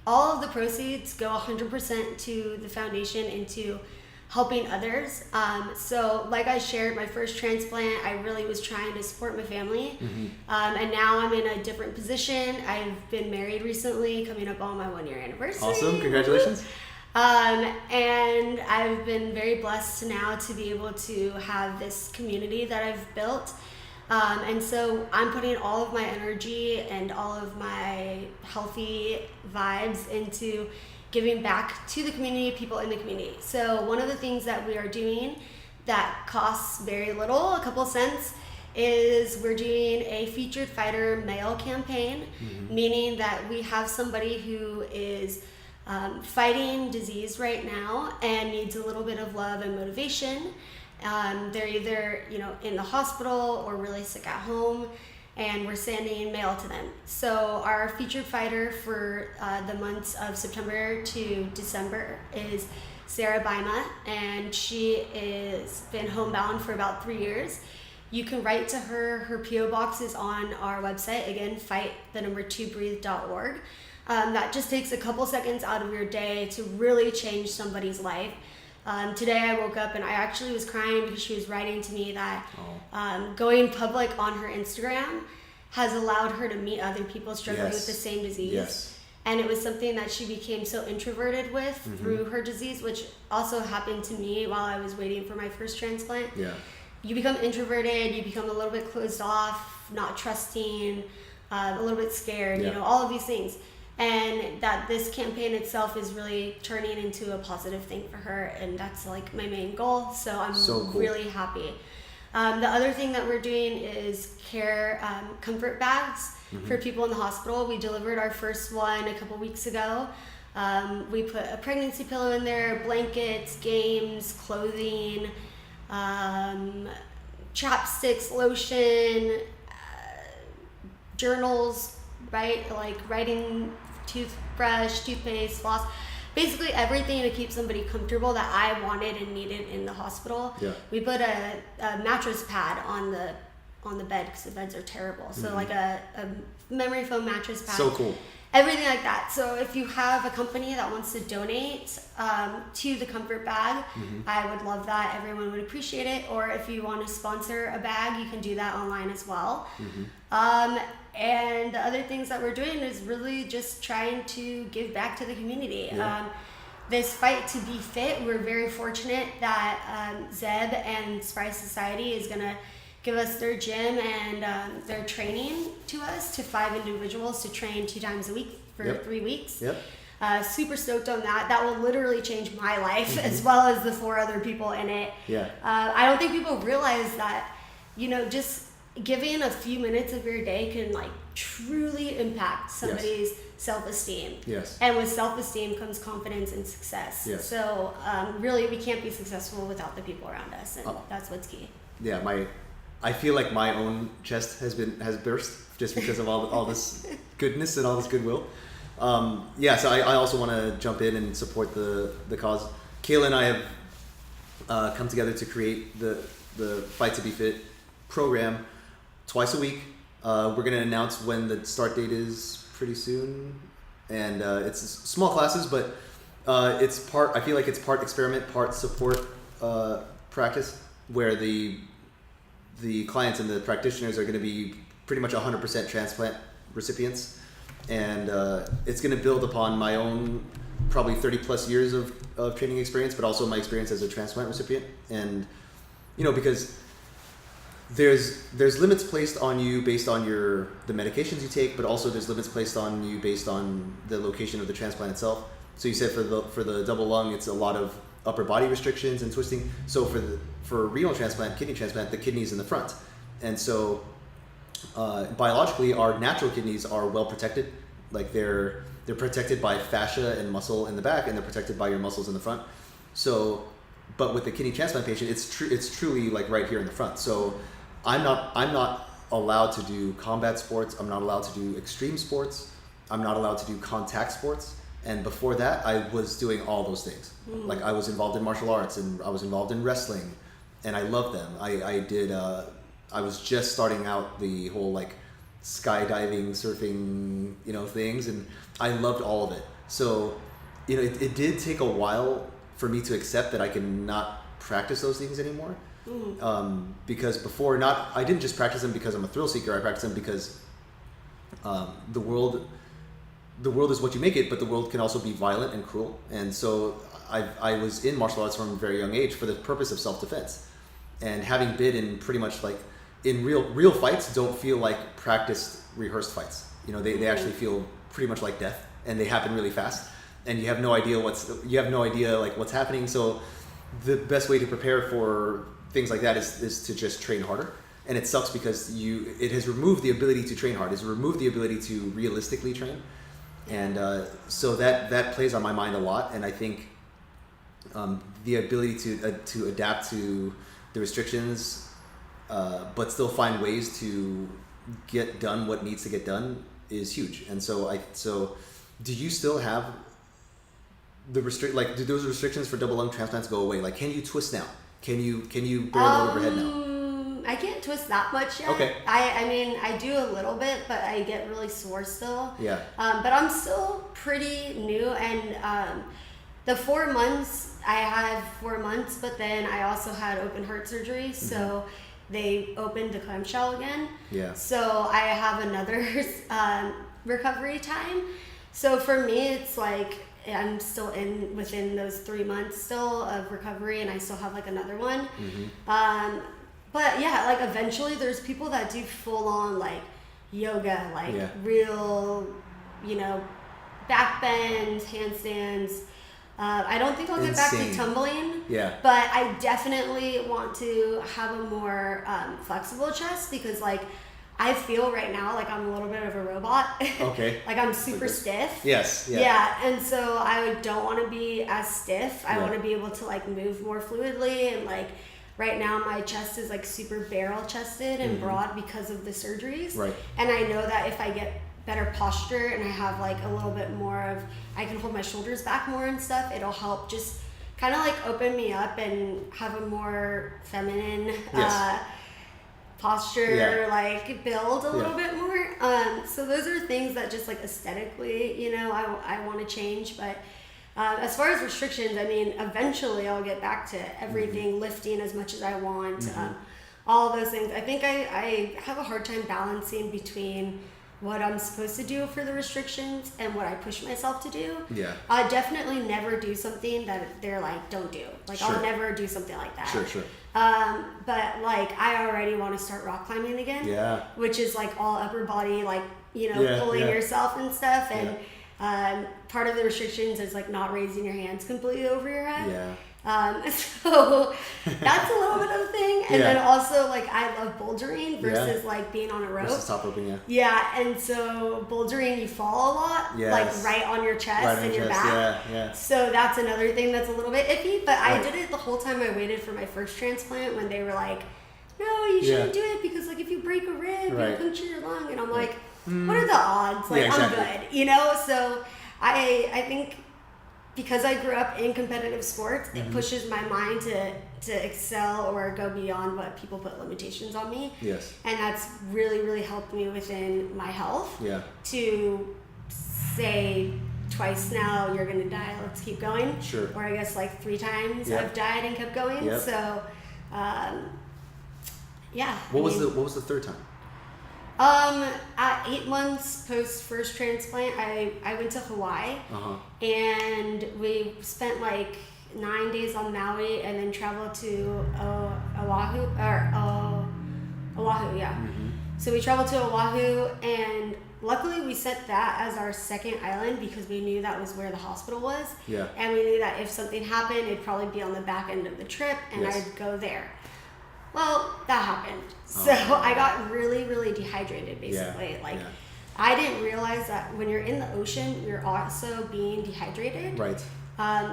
All of the proceeds go 100% to the foundation into helping others. So like I shared, my first transplant, I really was trying to support my family. And now I'm in a different position. I've been married recently, coming up on my 1-year anniversary. Awesome, congratulations. And I've been very blessed now to be able to have this community that I've built. And so I'm putting all of my energy and all of my healthy vibes into giving back to the community, people in the community. So one of the things that we are doing that costs very little, a couple cents, is we're doing a featured fighter mail campaign, meaning that we have somebody who is fighting disease right now and needs a little bit of love and motivation. They're either in the hospital or really sick at home, and we're sending mail to them. So our featured fighter for the months of September to December is Sarah Bima, and she is been homebound for about 3 years. You can write to her. Her PO box is on our website, again, fight2breathe.org. That just takes a couple seconds out of your day to really change somebody's life. Today I woke up and I actually was crying because she was writing to me that going public on her Instagram has allowed her to meet other people struggling with the same disease. Yes. And it was something that she became so introverted with through her disease, which also happened to me while I was waiting for my first transplant. Yeah. You become introverted, you become a little bit closed off, not trusting, a little bit scared, all of these things. And that this campaign itself is really turning into a positive thing for her, and that's like my main goal. So I'm really happy. The other thing that we're doing is care comfort bags for people in the hospital. We delivered our first one a couple weeks ago. We put a pregnancy pillow in there, blankets, games, clothing, chapsticks, lotion, journals, right? Like writing, toothbrush, toothpaste, floss, basically everything to keep somebody comfortable that I wanted and needed in the hospital. Yeah. We put a mattress pad on the bed because the beds are terrible. So like a memory foam mattress pad. So cool. Everything like that. So if you have a company that wants to donate to the comfort bag, I would love that. Everyone would appreciate it. Or if you want to sponsor a bag, you can do that online as well. And the other things that we're doing is really just trying to give back to the community. this fight to be fit, we're very fortunate that Zeb and Spry Society is going to give us their gym and their training to us, to 5 individuals to train 2 times a week for 3 weeks. Super stoked on that. That will literally change my life as well as the 4 other people in it. I don't think people realize that, you know, just giving a few minutes of your day can like truly impact somebody's self-esteem. And with self-esteem comes confidence and success. So really we can't be successful without the people around us, and that's what's key. I feel like my own chest has burst just because of all this goodness and all this goodwill. So I also want to jump in and support the cause. Caleigh and I have come together to create the Fight to Be Fit program twice a week. We're going to announce when the start date is pretty soon, and it's small classes, but I feel like it's part experiment, part support practice, where the clients and the practitioners are going to be pretty much 100% transplant recipients. And it's going to build upon my own probably 30 plus years of training experience, but also my experience as a transplant recipient. And, you know, because there's limits placed on you based on the medications you take, but also there's limits placed on you based on the location of the transplant itself. So you said for the double lung, it's a lot of upper body restrictions and twisting. So for renal transplant, kidney transplant, the kidney's in the front. And so biologically, our natural kidneys are well protected. Like they're protected by fascia and muscle in the back, and they're protected by your muscles in the front. So, but with the kidney transplant patient, it's truly like right here in the front. So, I'm not allowed to do combat sports. I'm not allowed to do extreme sports. I'm not allowed to do contact sports. And before that, I was doing all those things. Like I was involved in martial arts, and I was involved in wrestling, and I loved them. I was just starting out the whole like skydiving, surfing, you know, things, and I loved all of it. So, you know, it did take a while for me to accept that I can not practice those things anymore. Because before, I didn't just practice them because I'm a thrill seeker. I practice them because the world is what you make it, but the world can also be violent and cruel. And so I was in martial arts from a very young age for the purpose of self-defense. And having been in pretty much like in real fights don't feel like practiced, rehearsed fights. You know, they actually feel pretty much like death, and they happen really fast, and you have no idea like what's happening. So the best way to prepare for things like that is to just train harder. And it sucks because it has removed the ability to train hard. It's removed the ability to realistically train. And so that plays on my mind a lot. And I think the ability to adapt to the restrictions, but still find ways to get done what needs to get done is huge. And so do you still have do those restrictions for double lung transplants go away? Like, can you twist now? Can you bear load overhead now? I can't twist that much yet. Okay. I mean, I do a little bit, but I get really sore still. Yeah. But I'm still pretty new, and the 4 months, I had 4 months, but then I also had open heart surgery, so they opened the clamshell again. Yeah. So I have another recovery time. So for me, it's like I'm still within those 3 months still of recovery, and I still have like another one. But yeah, like eventually there's people that do full on like yoga, like real, you know, back bends, handstands. I don't think I'll get back to tumbling. Yeah. But I definitely want to have a more flexible chest, because like I feel right now like I'm a little bit of a robot. Okay. Like I'm super stiff. Yes. Yeah. Yeah. And so I don't want to be as stiff. I want to be able to like move more fluidly, and like right now my chest is like super barrel chested and broad because of the surgeries. Right. And I know that if I get better posture and I have like a little bit more of, I can hold my shoulders back more and stuff, it'll help just kind of like open me up and have a more feminine posture, like build a little bit more. So those are things that just like aesthetically, you know, I want to change. But as far as restrictions, I mean, eventually I'll get back to everything, lifting as much as I want, all of those things. I think I have a hard time balancing between what I'm supposed to do for the restrictions and what I push myself to do. Yeah. I definitely never do something that they're like, don't do. Like, Sure. I'll never do something like that. Sure. But like, I already want to start rock climbing again. Yeah. Which is like all upper body, like, Yeah, pulling yeah. yourself and stuff. And part of the restrictions is like not raising your hands completely over your head. Yeah. So that's a little bit of a thing. And then also, like, I love bouldering versus like being on a rope. Versus top roping, yeah. Yeah, and so bouldering, you fall a lot, Yes. like right on your chest and your back. Yeah. So that's another thing that's a little bit iffy. But I Right. did it the whole time I waited for my first transplant when they were like, no, you shouldn't do it because like if you break a rib, Right. you'll puncture your lung. And I'm like, what are the odds? Like, exactly. I'm good, So I think because I grew up in competitive sports, it pushes my mind to excel or go beyond what people put limitations on me. Yes. And that's really, really helped me within my health. Yeah. To say twice now, you're going to die, let's keep going. Sure. Or I guess like 3 times Yep. I've died and kept going. Yep. So, yeah. What was the third time? At 8 months post first transplant, I went to Hawaii, and we spent like 9 days on Maui, and then traveled to Oahu, yeah. So we traveled to Oahu, and luckily we set that as our second island because we knew that was where the hospital was. Yeah. And we knew that if something happened, it'd probably be on the back end of the trip, and Yes. I'd go there. Well, that happened. So I got really, really dehydrated, basically. I didn't realize that when you're in the ocean, you're also being dehydrated. Right.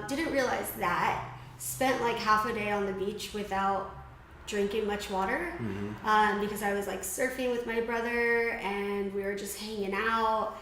Didn't realize that. Spent like half a day on the beach without drinking much water because I was like surfing with my brother and we were just hanging out.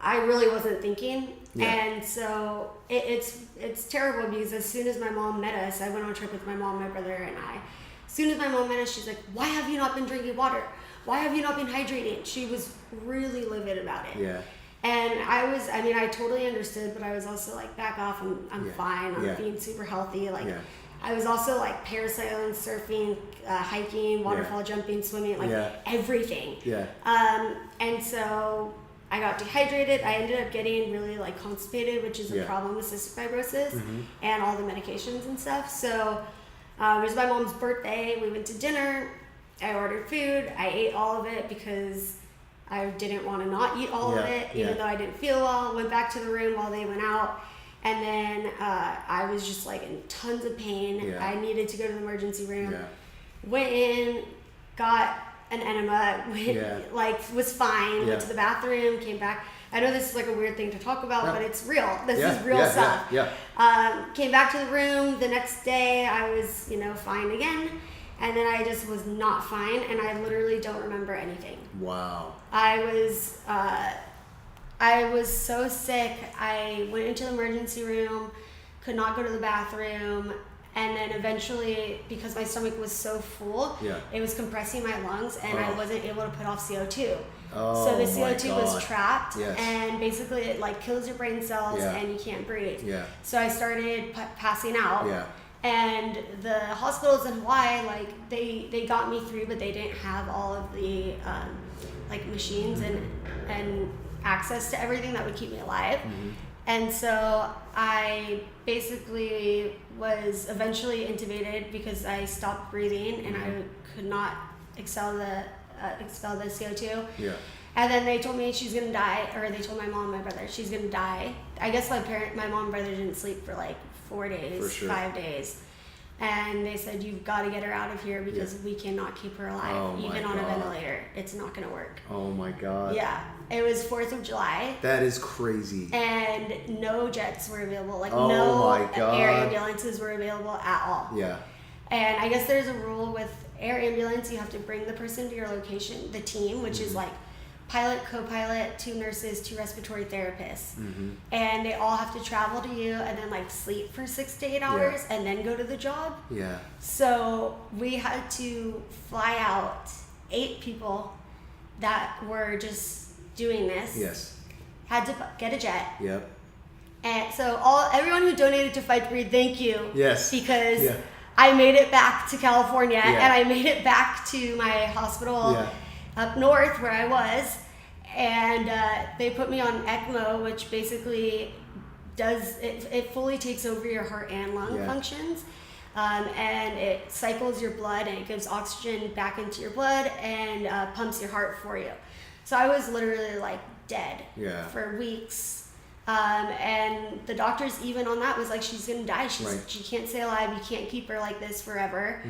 I really wasn't thinking. Yeah. And so it's terrible because as soon as my mom met us, I went on a trip with my mom, my brother, and I. As soon as my mom met us, she's like, why have you not been drinking water? Why have you not been hydrating? She was really livid about it. Yeah. And I totally understood, but I was also like, back off, I'm fine. I'm being super healthy. Like, I was also like parasailing, surfing, hiking, waterfall jumping, swimming, like everything. Yeah. And so I got dehydrated. I ended up getting really like constipated, which is a problem with cystic fibrosis and all the medications and stuff. So it was my mom's birthday. We went to dinner. I ordered food. I ate all of it because I didn't want to not eat all of it, even though I didn't feel well. Went back to the room while they went out. And then I was just like in tons of pain. Yeah. I needed to go to the emergency room. Yeah. Went in, got an enema, was fine. Went to the bathroom, came back. I know this is like a weird thing to talk about, but it's real. This is real stuff. Came back to the room the next day. I was, fine again. And then I just was not fine, and I literally don't remember anything. Wow. I was so sick. I went into the emergency room, could not go to the bathroom, and then eventually, because my stomach was so full, it was compressing my lungs, and I wasn't able to put off CO2. So the CO2 was trapped, and basically it like kills your brain cells, and you can't breathe. So I started passing out. And the hospitals in Hawaii, like they got me through, but they didn't have all of the like machines and access to everything that would keep me alive. And so I basically was eventually intubated because I stopped breathing and I could not expel the CO2. And then they told me she's gonna die, or they told my mom and my brother she's gonna die. I guess my mom and brother didn't sleep for like 4 days, 5 days. And they said, you've got to get her out of here because we cannot keep her alive, even on a ventilator. It's not going to work. Oh my God. Yeah. It was 4th of July. That is crazy. And no jets were available. Like, Oh no my God. air ambulances were available at all. Yeah. And I guess there's a rule with air ambulance. You have to bring the person to your location, the team, which is like pilot, co-pilot, 2 nurses, 2 respiratory therapists. And they all have to travel to you and then like sleep for 6 to 8 hours and then go to the job. Yeah. So we had to fly out 8 people that were just doing this. Yes. Had to get a jet. Yep. And so everyone who donated to Fight to Breathe, thank you. Yes. Because I made it back to California and I made it back to my hospital up north where I was, and they put me on ECMO, which basically it fully takes over your heart and lung functions. And it cycles your blood and it gives oxygen back into your blood and pumps your heart for you. So I was literally like dead for weeks. And the doctors even on that was like, she's gonna die. She can't stay alive. You can't keep her like this forever.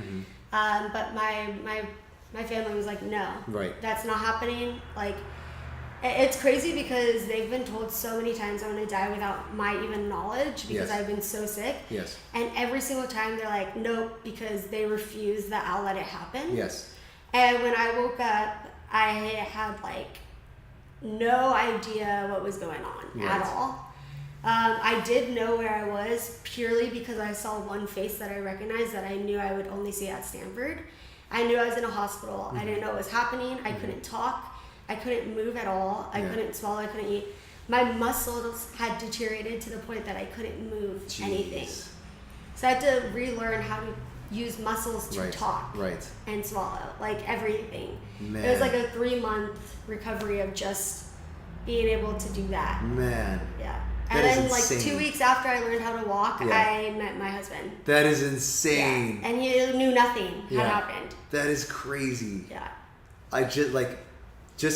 But my family was like, no, that's not happening. Like, it's crazy because they've been told so many times I'm going to die without my even knowledge because I've been so sick. And every single time they're like, nope, because they refuse that I'll let it happen. And when I woke up, I had like no idea what was going on at all. I did know where I was purely because I saw one face that I recognized that I knew I would only see at Stanford. I knew I was in a hospital. I didn't know what was happening. I couldn't talk. I couldn't move at all. I couldn't swallow. I couldn't eat. My muscles had deteriorated to the point that I couldn't move anything. So I had to relearn how to use muscles to talk and swallow, like everything. Man. It was like a 3-month recovery of just being able to do that. Yeah. And then like 2 weeks after I learned how to walk, I met my husband. That is insane. And he knew nothing had happened. That is crazy. I just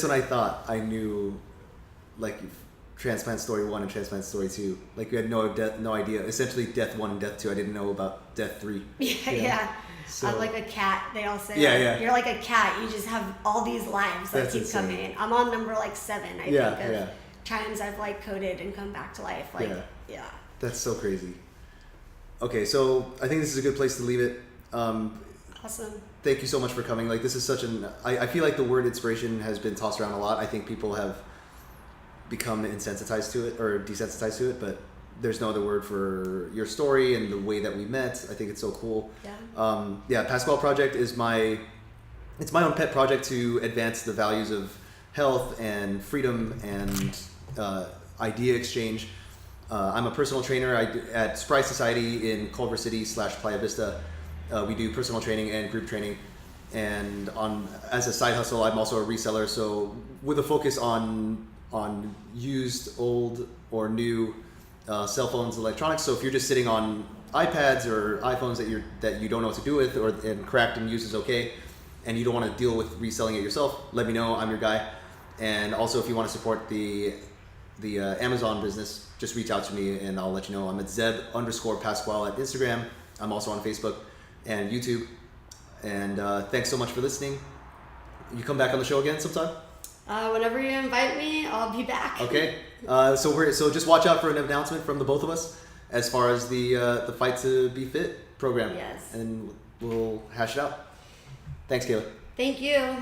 when I thought I knew, like, Transplant Story 1 and Transplant Story 2, like, you had no idea. Essentially, Death 1 and Death 2, I didn't know about Death 3. So, I'm like a cat, they all say. You're like a cat. You just have all these lives that keep coming. I'm on number, like, 7, I think, of times I've, like, coded and come back to life. Like, That's so crazy. Okay, so I think this is a good place to leave it. Awesome. Thank you so much for coming. Like, this is such I feel like the word inspiration has been tossed around a lot. I think people have become insensitized to it or desensitized to it, but there's no other word for your story and the way that we met. I think it's so cool. Pasquale Project is it's my own pet project to advance the values of health and freedom and idea exchange. I'm a personal trainer at Spry Society in Culver City / Playa Vista. We do personal training and group training, and as a side hustle, I'm also a reseller. So with a focus on used, old, or new cell phones, electronics. So if you're just sitting on iPads or iPhones that you don't know what to do with, and cracked and used is okay, and you don't want to deal with reselling it yourself, let me know. I'm your guy. And also, if you want to support the Amazon business, just reach out to me and I'll let you know. I'm at Zeb_Pasquale at Instagram. I'm also on Facebook and YouTube. And thanks so much for listening. You come back on the show again sometime? Whenever you invite me, I'll be back. Okay. So just watch out for an announcement from the both of us as far as the Fight to Be Fit program. Yes. And we'll hash it out. Thanks, Caleigh. Thank you.